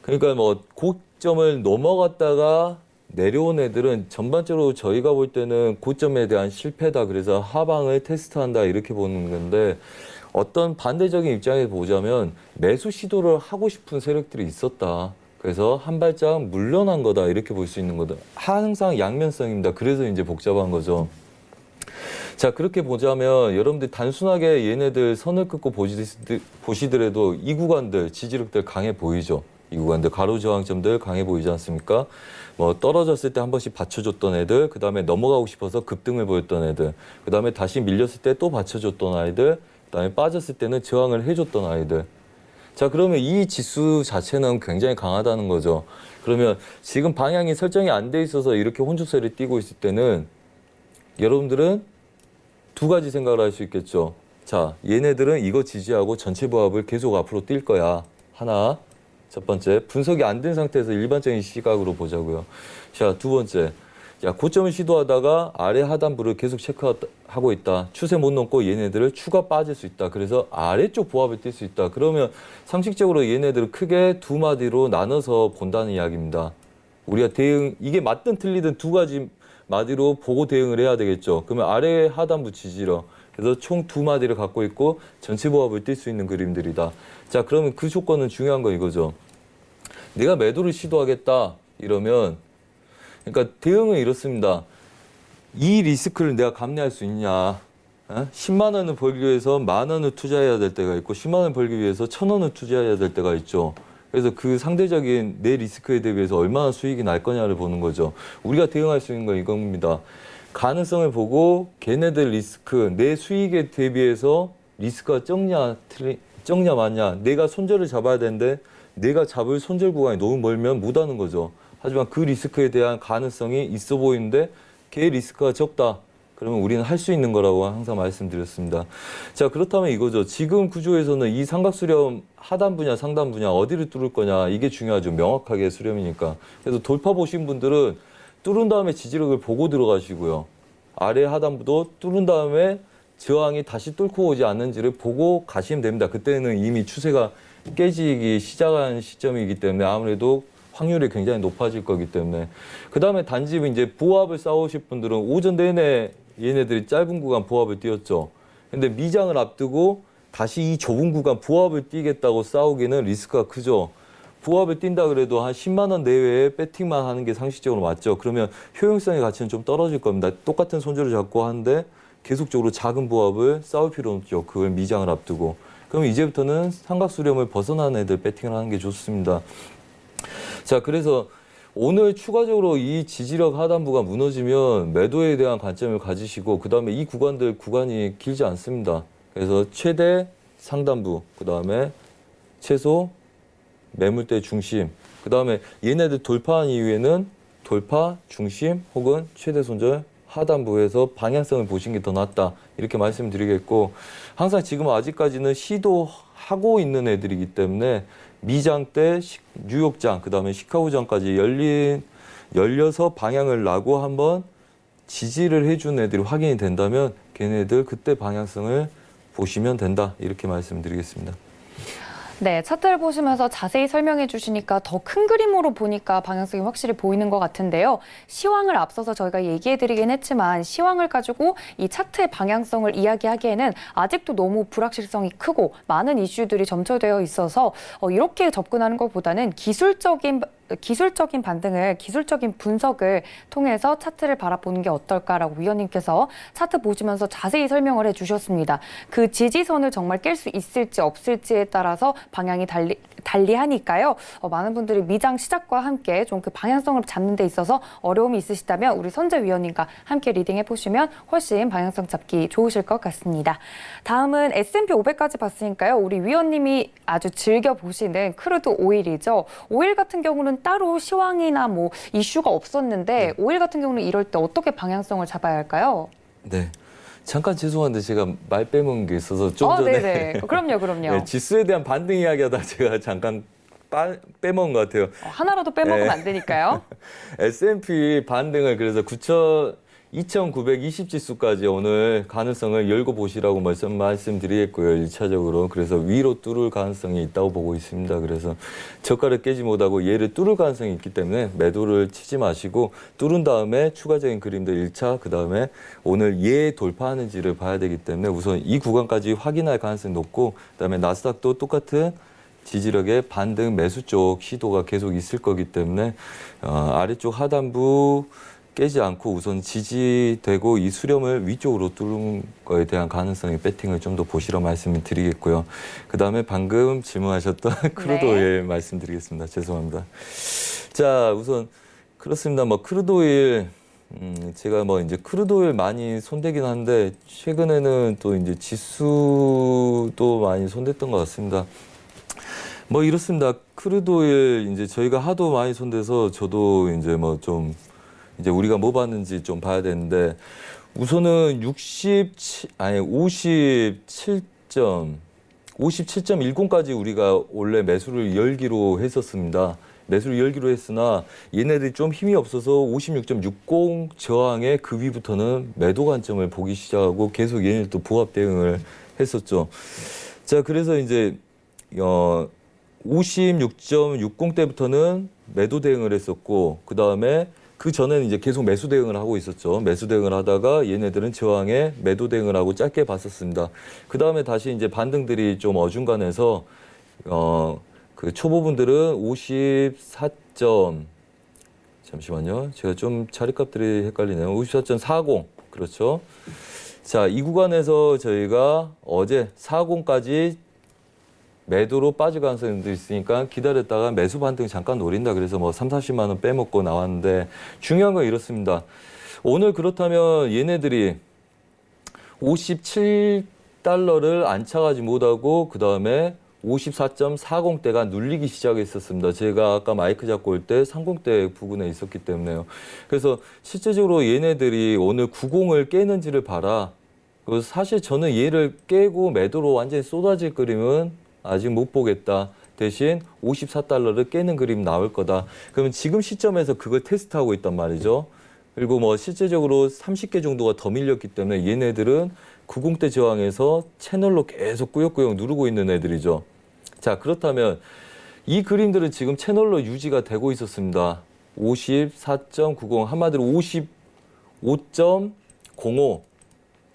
그러니까 뭐 고점을 넘어갔다가 내려온 애들은 전반적으로 저희가 볼 때는 고점에 대한 실패다. 그래서 하방을 테스트한다 이렇게 보는 건데, 어떤 반대적인 입장에서 보자면 매수 시도를 하고 싶은 세력들이 있었다. 그래서 한 발짝 물러난 거다 이렇게 볼 수 있는 거다. 항상 양면성입니다. 그래서 이제 복잡한 거죠. 자, 그렇게 보자면 여러분들 단순하게 얘네들 선을 긋고 보시더라도 이 구간들 지지력들 강해 보이죠. 이 구간들 가로 저항점들 강해 보이지 않습니까? 뭐 떨어졌을 때 한 번씩 받쳐줬던 애들, 그 다음에 넘어가고 싶어서 급등을 보였던 애들, 그 다음에 다시 밀렸을 때 또 받쳐줬던 아이들, 그 다음에 빠졌을 때는 저항을 해줬던 아이들. 자, 그러면 이 지수 자체는 굉장히 강하다는 거죠. 그러면 지금 방향이 설정이 안 돼 있어서 이렇게 혼조세를 띄고 있을 때는 여러분들은 두 가지 생각을 할 수 있겠죠. 자, 얘네들은 이거 지지하고 전체 보합을 계속 앞으로 뛸 거야. 하나. 첫 번째, 분석이 안 된 상태에서 일반적인 시각으로 보자고요. 자, 두 번째, 야, 고점을 시도하다가 아래 하단부를 계속 체크하고 있다. 추세 못 넘고 얘네들을 추가 빠질 수 있다. 그래서 아래쪽 보합을 뛸 수 있다. 그러면 상식적으로 얘네들을 크게 두 마디로 나눠서 본다는 이야기입니다. 우리가 이게 맞든 틀리든 두 가지 마디로 보고 대응을 해야 되겠죠. 그러면 아래 하단부 지지력. 그래서 총 두 마디를 갖고 있고 전체 보합을 뛸 수 있는 그림들이다. 자, 그러면 그 조건은 중요한 거 이거죠. 내가 매도를 시도하겠다 이러면, 그러니까 대응은 이렇습니다. 이 리스크를 내가 감내할 수 있냐. 10만 원을 벌기 위해서 만 원을 투자해야 될 때가 있고 10만 원을 벌기 위해서 1,000원을 투자해야 될 때가 있죠. 그래서 그 상대적인 내 리스크에 대비해서 얼마나 수익이 날 거냐를 보는 거죠. 우리가 대응할 수 있는 건 이겁니다. 가능성을 보고 걔네들 리스크, 내 수익에 대비해서 리스크가 적냐 많냐. 내가 손절을 잡아야 되는데 내가 잡을 손절 구간이 너무 멀면 못 하는 거죠. 하지만 그 리스크에 대한 가능성이 있어 보이는데 걔 리스크가 적다. 그러면 우리는 할 수 있는 거라고 항상 말씀드렸습니다. 자, 그렇다면 이거죠. 지금 구조에서는 이 삼각수렴 하단 분야, 상단 분야 어디를 뚫을 거냐. 이게 중요하죠. 명확하게 수렴이니까. 그래서 돌파 보신 분들은 뚫은 다음에 지지력을 보고 들어가시고요. 아래 하단부도 뚫은 다음에 저항이 다시 뚫고 오지 않는지를 보고 가시면 됩니다. 그때는 이미 추세가 깨지기 시작한 시점이기 때문에 아무래도 확률이 굉장히 높아질 거기 때문에. 그 다음에 단지 이제 보합을 쌓으실 분들은 오전 내내 얘네들이 짧은 구간 보합을 띄웠죠. 근데 미장을 앞두고 다시 이 좁은 구간 보합을 띄겠다고 싸우기는 리스크가 크죠. 보합을 뛴다 그래도 한 10만 원 내외에 배팅만 하는 게 상식적으로 맞죠. 그러면 효용성의 가치는 좀 떨어질 겁니다. 똑같은 손절을 잡고 하는데 계속적으로 작은 보합을 쌓을 필요는 없죠. 그걸 미장을 앞두고. 그럼 이제부터는 삼각수렴을 벗어나는 애들 배팅을 하는 게 좋습니다. 자, 그래서 오늘 추가적으로 이 지지력 하단부가 무너지면 매도에 대한 관점을 가지시고, 그 다음에 이 구간이 길지 않습니다. 그래서 최대 상단부, 그 다음에 최소 매물대 중심, 그 다음에 얘네들 돌파한 이후에는 돌파, 중심 혹은 최대 손절 하단부에서 방향성을 보시는 게 더 낫다. 이렇게 말씀드리겠고, 항상 지금 아직까지는 시도하고 있는 애들이기 때문에 미장 때 뉴욕장, 그 다음에 시카고장까지 열려서 방향을 나고 한번 지지를 해준 애들이 확인이 된다면 걔네들 그때 방향성을 보시면 된다. 이렇게 말씀드리겠습니다. 네, 차트를 보시면서 자세히 설명해 주시니까 더 큰 그림으로 보니까 방향성이 확실히 보이는 것 같은데요. 시황을 앞서서 저희가 얘기해 드리긴 했지만 시황을 가지고 이 차트의 방향성을 이야기하기에는 아직도 너무 불확실성이 크고 많은 이슈들이 점철되어 있어서 이렇게 접근하는 것보다는 기술적인 기술적인 반등을, 기술적인 분석을 통해서 차트를 바라보는 게 어떨까라고 위원님께서 차트 보시면서 자세히 설명을 해주셨습니다. 그 지지선을 정말 깰 수 있을지 없을지에 따라서 방향이 달리하니까요. 많은 분들이 미장 시작과 함께 좀 그 방향성을 잡는 데 있어서 어려움이 있으시다면 우리 선재 위원님과 함께 리딩해 보시면 훨씬 방향성 잡기 좋으실 것 같습니다. 다음은 S&P 500까지 봤으니까요. 우리 위원님이 아주 즐겨 보시는 크루드 오일이죠. 오일 같은 경우는 따로 시황이나 뭐 이슈가 없었는데 오일 같은 경우는 이럴 때 어떻게 방향성을 잡아야 할까요? 네. 잠깐 죄송한데 제가 말 빼먹은 게 있어서 좀 전에 네네. 그럼요. 네, 지수에 대한 반등 이야기하다 제가 잠깐 빼먹은 것 같아요. 하나라도 빼먹으면 안 되니까요. S&P 반등을 그래서 2920 지수까지 오늘 가능성을 열고 보시라고 말씀드리겠고요. 1차적으로. 그래서 위로 뚫을 가능성이 있다고 보고 있습니다. 그래서 저가를 깨지 못하고 얘를 뚫을 가능성이 있기 때문에 매도를 치지 마시고 뚫은 다음에 추가적인 그림들 1차, 그 다음에 오늘 얘 돌파하는지를 봐야 되기 때문에 우선 이 구간까지 확인할 가능성이 높고 그다음에 나스닥도 똑같은 지지력의 반등 매수 쪽 시도가 계속 있을 거기 때문에 아래쪽 하단부 깨지 않고 우선 지지되고 이 수렴을 위쪽으로 뚫은 거에 대한 가능성의 배팅을 좀 더 보시라 말씀을 드리겠고요. 그다음에 방금 질문하셨던 크루드 오일 말씀드리겠습니다. 죄송합니다. 자, 우선 그렇습니다. 뭐 크루드 오일 제가 뭐 이제 크루드 오일 많이 손대긴 한데 최근에는 또 이제 지수도 많이 손댔던 것 같습니다. 뭐 이렇습니다. 크루드 오일 이제 저희가 하도 많이 손대서 저도 이제 뭐 좀 이제 우리가 뭐 봤는지 좀 봐야 되는데 우선은 57.10까지 우리가 원래 매수를 열기로 했었습니다. 매수를 열기로 했으나 얘네들이 좀 힘이 없어서 56.60 저항의 그 위부터는 매도 관점을 보기 시작하고 계속 얘네들도 보합 대응을 했었죠. 자, 그래서 이제 56.60 때부터는 매도 대응을 했었고 그 다음에 그 전에는 이제 계속 매수 대응을 하고 있었죠. 매수 대응을 하다가 얘네들은 저항에 매도 대응을 하고 짧게 봤었습니다. 그 다음에 다시 이제 반등들이 좀 어중간해서 그 초보분들은 54. 잠시만요. 제가 좀 자리값들이 헷갈리네요. 54.40 그렇죠. 자, 이 구간에서 저희가 어제 40까지 매도로 빠질 가능성도 있으니까 기다렸다가 매수 반등 잠깐 노린다. 그래서 뭐 30, 40만 원 빼먹고 나왔는데 중요한 건 이렇습니다. 오늘 그렇다면 얘네들이 57달러를 안착하지 못하고 그 다음에 54.40대가 눌리기 시작했었습니다. 제가 아까 마이크 잡고 올 때 30대 부근에 있었기 때문에요. 그래서 실제적으로 얘네들이 오늘 90을 깨는지를 봐라. 사실 저는 얘를 깨고 매도로 완전히 쏟아질 그림은 아직 못 보겠다. 대신 54달러를 깨는 그림 나올 거다. 그러면 지금 시점에서 그걸 테스트하고 있단 말이죠. 그리고 뭐 실제적으로 30개 정도가 더 밀렸기 때문에 얘네들은 90대 저항에서 채널로 계속 꾸역꾸역 누르고 있는 애들이죠. 자, 그렇다면 이 그림들은 지금 채널로 유지가 되고 있었습니다. 54.90 한마디로 55.05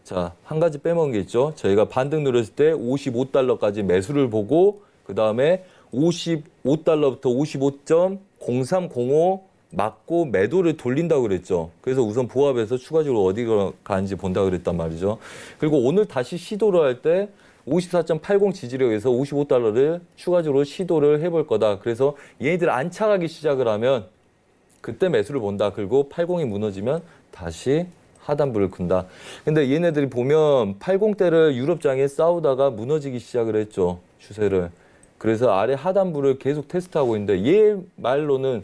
자, 한 가지 빼먹은 게 있죠. 저희가 반등 누렸을 때 55달러까지 매수를 보고 그 다음에 55달러부터 55.0305 맞고 매도를 돌린다고 그랬죠. 그래서 우선 보합해서 추가적으로 어디 가는지 본다고 그랬단 말이죠. 그리고 오늘 다시 시도를 할 때 54.80 지지력에서 55달러를 추가적으로 시도를 해볼 거다. 그래서 얘네들 안착하기 시작을 하면 그때 매수를 본다. 그리고 80이 무너지면 다시 하단부를 끈다. 근데 얘네들이 보면 80대를 유럽장에 싸우다가 무너지기 시작을 했죠. 추세를. 그래서 아래 하단부를 계속 테스트하고 있는데 얘 말로는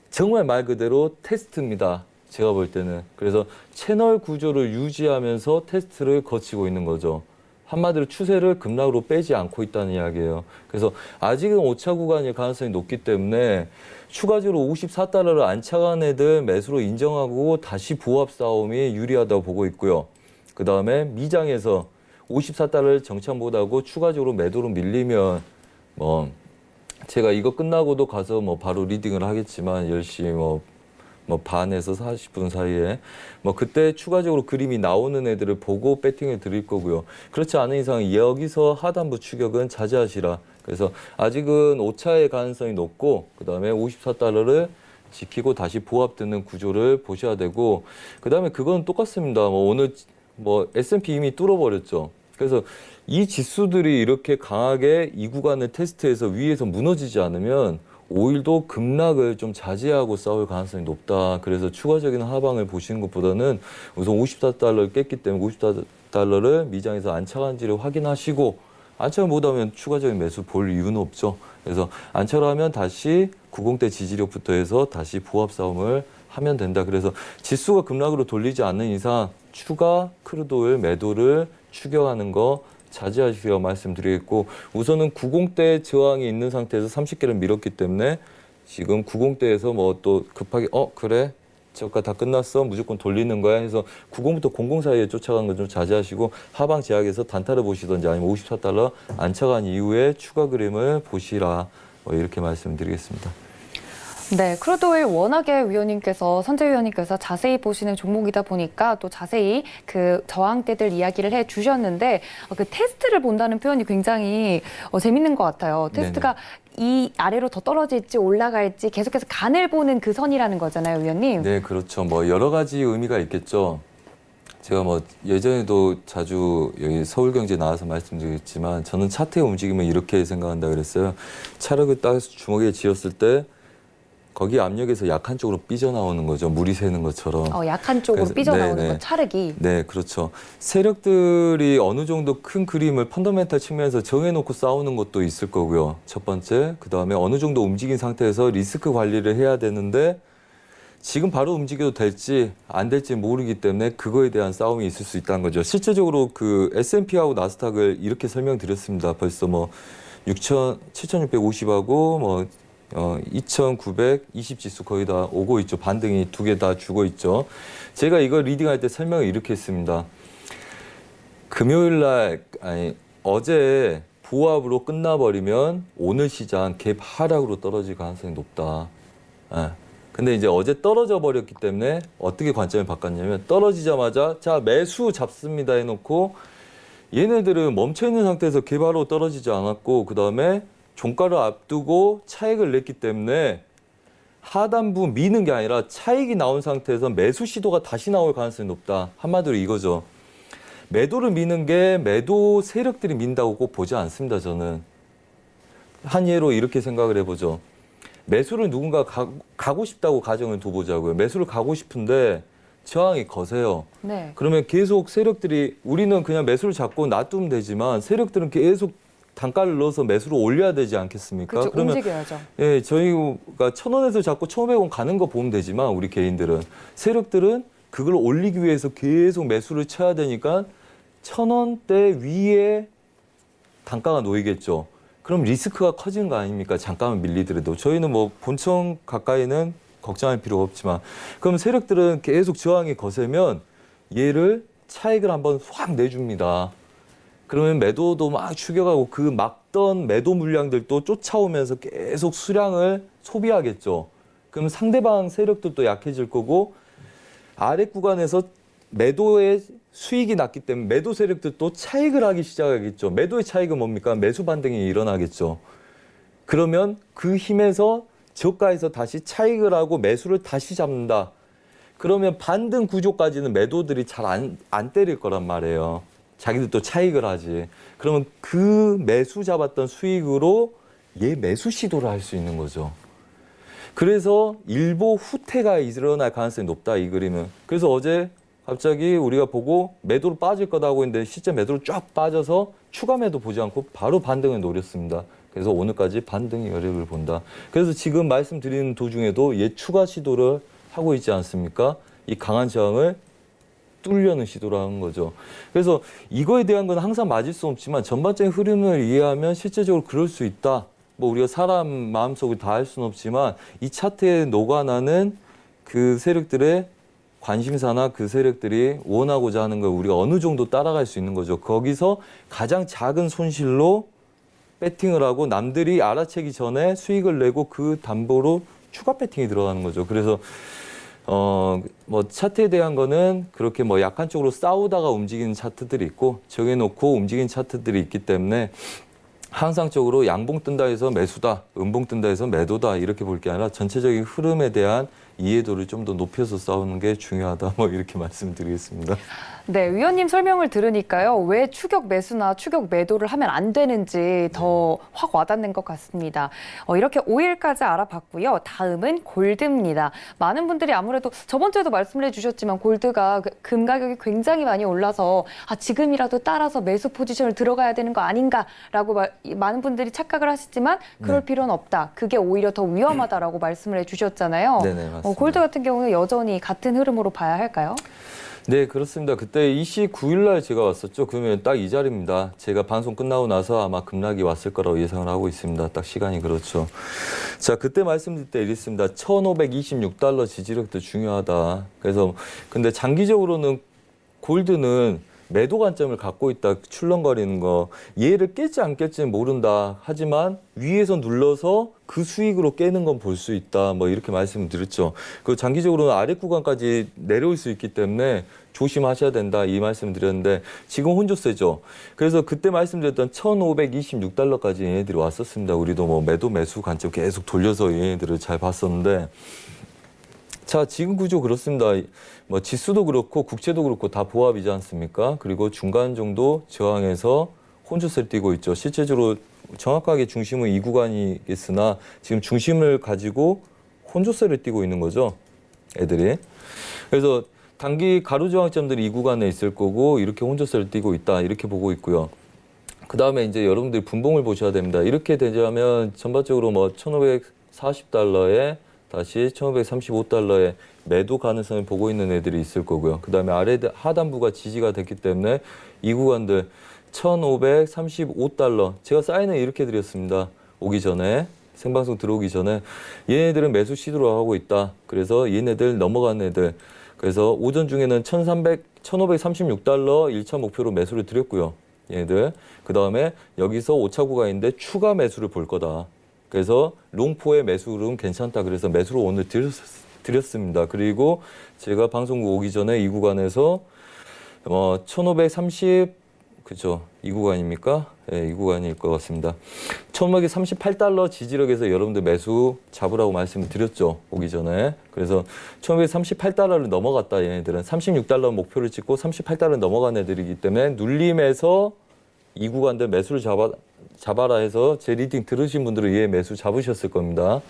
정말 말 그대로 테스트입니다. 제가 볼 때는. 그래서 채널 구조를 유지하면서 테스트를 거치고 있는 거죠. 한마디로 추세를 급락으로 빼지 않고 있다는 이야기예요. 그래서 아직은 5차 구간일 가능성이 높기 때문에 추가적으로 54달러를 안착한 애들 매수로 인정하고 다시 보합 싸움이 유리하다고 보고 있고요. 그 다음에 미장에서 54달러를 정착 못하고 추가적으로 매도로 밀리면 뭐 제가 이거 끝나고도 가서 뭐 바로 리딩을 하겠지만 10시 뭐 뭐 반에서 40분 사이에 뭐 그때 추가적으로 그림이 나오는 애들을 보고 배팅을 드릴 거고요. 그렇지 않은 이상 여기서 하단부 추격은 자제하시라. 그래서 아직은 오차의 가능성이 높고 그다음에 54달러를 지키고 다시 보합되는 구조를 보셔야 되고 그다음에 그건 똑같습니다. 뭐 오늘 뭐 S&P 이미 뚫어버렸죠. 그래서 이 지수들이 이렇게 강하게 이 구간을 테스트해서 위에서 무너지지 않으면 5일도 급락을 좀 자제하고 싸울 가능성이 높다. 그래서 추가적인 하방을 보시는 것보다는 우선 54달러를 깼기 때문에 54달러를 미장에서 안착한지를 확인하시고 안착을 못하면 추가적인 매수 볼 이유는 없죠. 그래서 안착을 하면 다시 90대 지지력부터 해서 다시 보합 싸움을 하면 된다. 그래서 지수가 급락으로 돌리지 않는 이상 추가 크루드 매도를 추격하는 거 자제하시라고 말씀드리겠고 우선은 90대 저항이 있는 상태에서 30개를 밀었기 때문에 지금 90대에서 뭐 또 급하게 그래 저가 다 끝났어 무조건 돌리는 거야 해서 90부터 00 사이에 쫓아가는 거 좀 자제하시고 하방 제약에서 단타를 보시던지 아니면 54달러 안착한 이후에 추가 그림을 보시라 뭐 이렇게 말씀드리겠습니다. 네, 크루드오일 워낙에 선재 위원님께서 자세히 보시는 종목이다 보니까 또 자세히 그 저항대들 이야기를 해주셨는데 그 테스트를 본다는 표현이 굉장히 재밌는 것 같아요. 테스트가 이 아래로 더 떨어질지 올라갈지 계속해서 간을 보는 그 선이라는 거잖아요, 위원님. 네, 그렇죠. 뭐 여러 가지 의미가 있겠죠. 제가 뭐 예전에도 자주 여기 서울경제 나와서 말씀드렸지만 저는 차트의 움직임을 이렇게 생각한다 그랬어요. 차력을 딱 주먹에 쥐었을 때 거기 압력에서 약한 쪽으로 삐져나오는 거죠. 물이 새는 것처럼. 약한 쪽으로 그래서, 삐져나오는 거, 차력이. 네, 그렇죠. 세력들이 어느 정도 큰 그림을 펀더멘탈 측면에서 정해놓고 싸우는 것도 있을 거고요. 첫 번째. 그다음에 어느 정도 움직인 상태에서 리스크 관리를 해야 되는데 지금 바로 움직여도 될지 안 될지 모르기 때문에 그거에 대한 싸움이 있을 수 있다는 거죠. 실제적으로 그 S&P하고 나스닥을 이렇게 설명드렸습니다. 벌써 뭐 7,650하고 뭐 2,920 지수 거의 다 오고 있죠. 반등이 두 개 다 주고 있죠. 제가 이거 리딩할 때 설명을 이렇게 했습니다. 어제 보합으로 끝나버리면 오늘 시장 갭 하락으로 떨어질 가능성이 높다. 근데 이제 어제 떨어져 버렸기 때문에 어떻게 관점을 바꿨냐면 떨어지자마자 자 매수 잡습니다 해놓고 얘네들은 멈춰있는 상태에서 갭하로 떨어지지 않았고 그 다음에 종가를 앞두고 차익을 냈기 때문에 하단부 미는 게 아니라 차익이 나온 상태에서 매수 시도가 다시 나올 가능성이 높다. 한마디로 이거죠. 매도를 미는 게 매도 세력들이 민다고 꼭 보지 않습니다. 저는. 한 예로 이렇게 생각을 해보죠. 매수를 누군가 가고 싶다고 가정을 둬보자고요. 매수를 가고 싶은데 저항이 거세요. 네. 그러면 계속 세력들이 우리는 그냥 매수를 잡고 놔두면 되지만 세력들은 계속 단가를 넣어서 매수를 올려야 되지 않겠습니까? 그렇죠. 그러면 움직여야죠. 예, 저희가 1,000원에서 잡고 1,500원 가는 거 보면 되지만 우리 개인들은 세력들은 그걸 올리기 위해서 계속 매수를 쳐야 되니까 1,000원대 위에 단가가 놓이겠죠. 그럼 리스크가 커지는 거 아닙니까? 잠깐만 밀리더라도. 저희는 뭐 본청 가까이는 걱정할 필요가 없지만 그럼 세력들은 계속 저항이 거세면 얘를 차익을 한번 확 내줍니다. 그러면 매도도 막 추격하고 그 막던 매도 물량들도 쫓아오면서 계속 수량을 소비하겠죠. 그럼 상대방 세력들도 약해질 거고 아래 구간에서 매도의 수익이 났기 때문에 매도 세력들도 차익을 하기 시작하겠죠. 매도의 차익은 뭡니까? 매수 반등이 일어나겠죠. 그러면 그 힘에서 저가에서 다시 차익을 하고 매수를 다시 잡는다. 그러면 반등 구조까지는 매도들이 잘 안 때릴 거란 말이에요. 자기들도 차익을 하지. 그러면 그 매수 잡았던 수익으로 얘 매수 시도를 할 수 있는 거죠. 그래서 일보 후퇴가 일어날 가능성이 높다, 이 그림은. 그래서 어제 갑자기 우리가 보고 매도로 빠질 거다 하고 있는데 실제 매도로 쫙 빠져서 추가 매도 보지 않고 바로 반등을 노렸습니다. 그래서 오늘까지 반등의 여력을 본다. 그래서 지금 말씀드리는 도중에도 얘 추가 시도를 하고 있지 않습니까? 이 강한 저항을 뚫려는 시도를 하는 거죠. 그래서 이거에 대한 건 항상 맞을 수 없지만 전반적인 흐름을 이해하면 실제적으로 그럴 수 있다. 뭐 우리가 사람 마음속을 다 알 수는 없지만 이 차트에 녹아나는 그 세력들의 관심사나 그 세력들이 원하고자 하는 걸 우리가 어느 정도 따라갈 수 있는 거죠. 거기서 가장 작은 손실로 배팅을 하고 남들이 알아채기 전에 수익을 내고 그 담보로 추가 배팅이 들어가는 거죠. 그래서 뭐 차트에 대한 거는 그렇게 뭐 약한 쪽으로 싸우다가 움직이는 차트들이 있고 정해놓고 움직이는 차트들이 있기 때문에 항상적으로 양봉 뜬다 해서 매수다, 음봉 뜬다 해서 매도다 이렇게 볼 게 아니라 전체적인 흐름에 대한 이해도를 좀 더 높여서 싸우는 게 중요하다. 뭐 이렇게 말씀드리겠습니다. 네, 위원님 설명을 들으니까요. 왜 추격 매수나 추격 매도를 하면 안 되는지 더 확 와닿는 것 같습니다. 이렇게 오일까지 알아봤고요. 다음은 골드입니다. 많은 분들이 아무래도 저번 주에도 말씀을 해주셨지만 골드가 금 가격이 굉장히 많이 올라서 지금이라도 따라서 매수 포지션을 들어가야 되는 거 아닌가라고 많은 분들이 착각을 하시지만 그럴 필요는 없다. 그게 오히려 더 위험하다라고 말씀을 해주셨잖아요. 네네, 맞습니다. 골드 같은 경우는 여전히 같은 흐름으로 봐야 할까요? 네, 그렇습니다. 그때 29일 날 제가 왔었죠. 그러면 딱 이 자리입니다. 제가 방송 끝나고 나서 아마 급락이 왔을 거라고 예상을 하고 있습니다. 딱 시간이 그렇죠. 자, 그때 말씀드릴 때 이랬습니다. 1526달러 지지력도 중요하다. 그래서 근데 장기적으로는 골드는 매도 관점을 갖고 있다, 출렁거리는 거. 얘를 깰지 안 깰지는 모른다. 하지만 위에서 눌러서 그 수익으로 깨는 건 볼 수 있다. 뭐 이렇게 말씀을 드렸죠. 그 장기적으로는 아래 구간까지 내려올 수 있기 때문에 조심하셔야 된다. 이 말씀을 드렸는데 지금 혼조세죠. 그래서 그때 말씀드렸던 1526달러까지 얘네들이 왔었습니다. 우리도 뭐 매도 매수 관점 계속 돌려서 얘네들을 잘 봤었는데 자, 지금 구조 그렇습니다. 뭐 지수도 그렇고 국채도 그렇고 다 보합이지 않습니까? 그리고 중간 정도 저항에서 혼조세를 띄고 있죠. 실제적으로 정확하게 중심은 이 구간이겠으나 지금 중심을 가지고 혼조세를 띄고 있는 거죠. 애들이. 그래서 단기 가로저항점들이 이 구간에 있을 거고 이렇게 혼조세를 띄고 있다. 이렇게 보고 있고요. 그 다음에 이제 여러분들이 분봉을 보셔야 됩니다. 이렇게 되자면 전반적으로 뭐 1540달러에 다시 1535달러의 매도 가능성을 보고 있는 애들이 있을 거고요. 그 다음에 아래 하단부가 지지가 됐기 때문에 이 구간들 1535달러. 제가 사인을 이렇게 드렸습니다. 오기 전에, 생방송 들어오기 전에 얘네들은 매수 시도를 하고 있다. 그래서 얘네들 넘어간 애들. 그래서 오전 중에는 1536달러 1차 목표로 매수를 드렸고요. 얘네들. 그 다음에 여기서 5차 구간인데 추가 매수를 볼 거다. 그래서 롱포의 매수는 괜찮다. 그래서 매수로 오늘 드렸습니다. 그리고 제가 방송국 오기 전에 이 구간에서 1530 그죠? 이 구간입니까? 네, 이 구간일 것 같습니다. 1538달러 지지력에서 여러분들 매수 잡으라고 말씀을 드렸죠. 오기 전에. 그래서 1538달러를 넘어갔다. 얘네들은 36달러 목표를 찍고 38달러 넘어간 애들이기 때문에 눌림에서 이 구간들 매수를 잡아라 해서 제 리딩 들으신 분들은 얘 매수 잡으셨을 겁니다.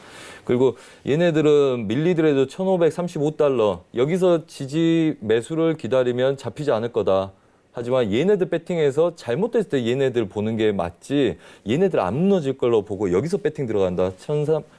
그리고 얘네들은 밀리더라도 1535달러 여기서 지지 매수를 기다리면 잡히지 않을 거다. 하지만 얘네들 배팅에서 잘못됐을 때 얘네들 보는 게 맞지 얘네들 안 무너질 걸로 보고 여기서 배팅 들어간다.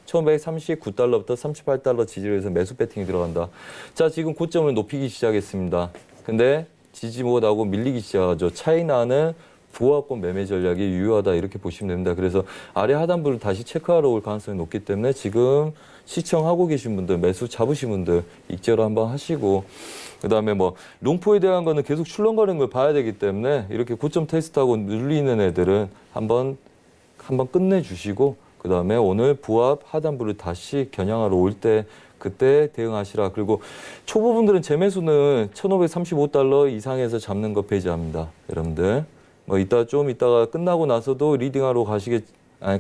1539달러부터 38달러 지지를 해서 매수 배팅이 들어간다. 자, 지금 고점을 높이기 시작했습니다. 근데 지지 못하고 밀리기 시작하죠. 차이나는 부하권 매매 전략이 유효하다 이렇게 보시면 됩니다. 그래서 아래 하단부를 다시 체크하러 올 가능성이 높기 때문에 지금 시청하고 계신 분들, 매수 잡으신 분들 익제로 한번 하시고 그다음에 뭐 롱포에 대한 거는 계속 출렁거리는 걸 봐야 되기 때문에 이렇게 고점 테스트하고 눌리는 애들은 한번 끝내주시고 그다음에 오늘 부합 하단부를 다시 겨냥하러 올 때 그때 대응하시라. 그리고 초보분들은 재매수는 1535달러 이상에서 잡는 거 배제합니다. 여러분들. 뭐 좀 이따가 끝나고 나서도 리딩하러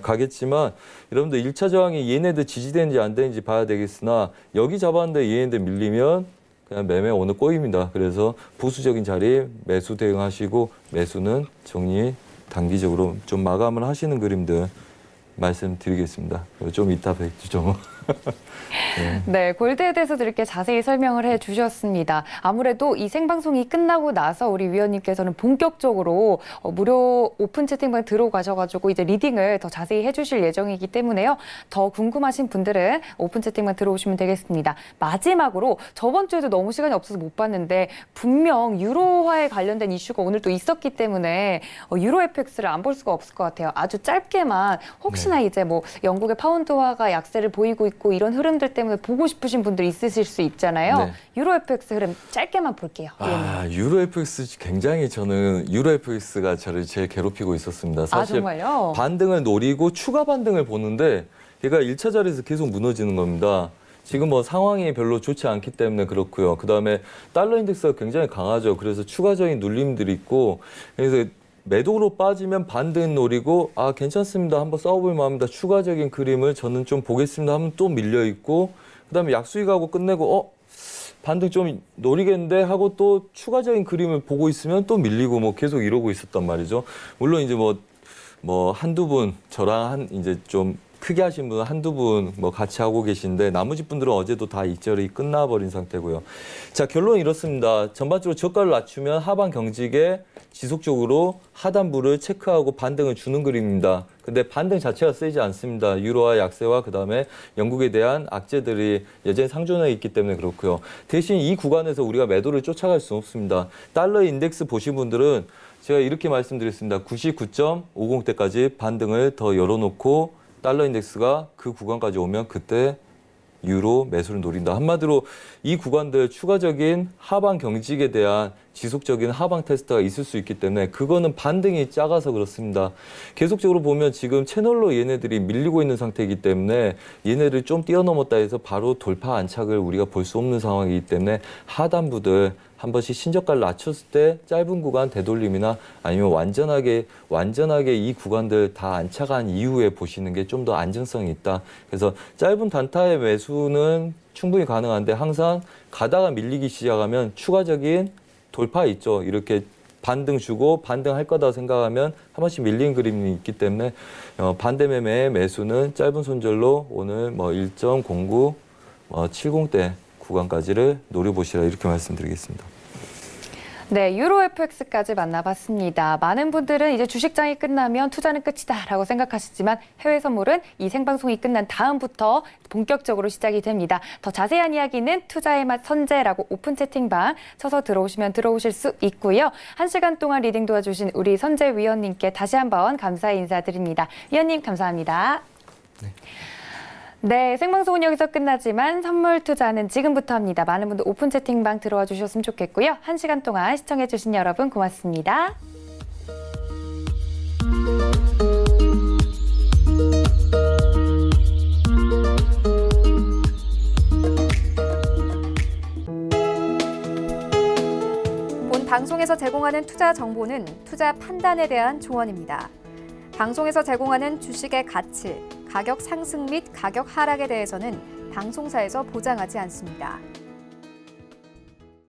가겠지만 여러분들 1차 저항이 얘네들 지지되는지 안 되는지 봐야 되겠으나 여기 잡았는데 얘네들 밀리면 그냥 매매 오늘 꼬입니다. 그래서 보수적인 자리 매수 대응하시고 매수는 정리 단기적으로 좀 마감을 하시는 그림들 말씀드리겠습니다. 좀 이따 뵙죠. 네, 골드에 대해서도 이렇게 자세히 설명을 해주셨습니다. 아무래도 이 생방송이 끝나고 나서 우리 위원님께서는 본격적으로 무료 오픈 채팅방 들어가셔가지고 이제 리딩을 더 자세히 해주실 예정이기 때문에요. 더 궁금하신 분들은 오픈 채팅방 들어오시면 되겠습니다. 마지막으로 저번 주에도 너무 시간이 없어서 못 봤는데 분명 유로화에 관련된 이슈가 오늘 또 있었기 때문에 유로 FX를 안 볼 수가 없을 것 같아요. 아주 짧게만 혹시나 이제 뭐 영국의 파운드화가 약세를 보이고 있고 이런 흐름들 때문에 보고 싶으신 분들 있으실 수 있잖아요. 네. 유로 FX 흐름 짧게만 볼게요. 유로 FX 굉장히 저는 유로 FX가 저를 제일 괴롭히고 있었습니다. 사실 정말요? 반등을 노리고 추가 반등을 보는데 얘가 1차 자리에서 계속 무너지는 겁니다. 지금 뭐 상황이 별로 좋지 않기 때문에 그렇고요. 그다음에 달러 인덱스가 굉장히 강하죠. 그래서 추가적인 눌림들이 있고 그래서 매도로 빠지면 반등 노리고 아 괜찮습니다. 한번 싸워볼 마음입니다. 추가적인 그림을 저는 좀 보겠습니다 하면 또 밀려 있고 그다음에 약수익하고 끝내고 반등 좀 노리겠는데 하고 또 추가적인 그림을 보고 있으면 또 밀리고 뭐 계속 이러고 있었단 말이죠. 물론 이제 뭐 한두 분 저랑 이제 좀 크게 하신 분은 한두 분 뭐 같이 하고 계신데 나머지 분들은 어제도 다 익절이 끝나버린 상태고요. 자, 결론은 이렇습니다. 전반적으로 저가를 낮추면 하방 경직에 지속적으로 하단부를 체크하고 반등을 주는 그림입니다. 근데 반등 자체가 세지 않습니다. 유로화 약세와 그다음에 영국에 대한 악재들이 여전히 상존해 있기 때문에 그렇고요. 대신 이 구간에서 우리가 매도를 쫓아갈 수는 없습니다. 달러 인덱스 보신 분들은 제가 이렇게 말씀드렸습니다. 99.50대까지 반등을 더 열어놓고 달러 인덱스가 그 구간까지 오면 그때 유로 매수를 노린다. 한마디로 이 구간들 추가적인 하방 경직에 대한 지속적인 하방 테스트가 있을 수 있기 때문에 그거는 반등이 작아서 그렇습니다. 계속적으로 보면 지금 채널로 얘네들이 밀리고 있는 상태이기 때문에 얘네를 좀 뛰어넘었다 해서 바로 돌파 안착을 우리가 볼 수 없는 상황이기 때문에 하단부들 한 번씩 신저가를 낮췄을 때 짧은 구간 되돌림이나 아니면 완전하게 이 구간들 다 안착한 이후에 보시는 게 좀 더 안정성이 있다. 그래서 짧은 단타의 매수는 충분히 가능한데 항상 가다가 밀리기 시작하면 추가적인 돌파 있죠. 이렇게 반등 주고 반등할 거다 생각하면 한 번씩 밀린 그림이 있기 때문에 반대 매매의 매수는 짧은 손절로 오늘 1.09 70대 구간까지를 노려보시라 이렇게 말씀드리겠습니다. 네, 유로 FX까지 만나봤습니다. 많은 분들은 이제 주식장이 끝나면 투자는 끝이다라고 생각하시지만 해외 선물은 이 생방송이 끝난 다음부터 본격적으로 시작이 됩니다. 더 자세한 이야기는 투자의 맛 선재라고 오픈 채팅방 쳐서 들어오시면 들어오실 수 있고요. 1시간 동안 리딩 도와주신 우리 선재 위원님께 다시 한번 감사의 인사드립니다. 위원님 감사합니다. 네, 생방송은 여기서 끝나지만 선물 투자는 지금부터 합니다. 많은 분들 오픈 채팅방 들어와 주셨으면 좋겠고요. 1시간 동안 시청해 주신 여러분 고맙습니다. 본 방송에서 제공하는 투자 정보는 투자 판단에 대한 조언입니다. 방송에서 제공하는 주식의 가치, 가격 상승 및 가격 하락에 대해서는 방송사에서 보장하지 않습니다.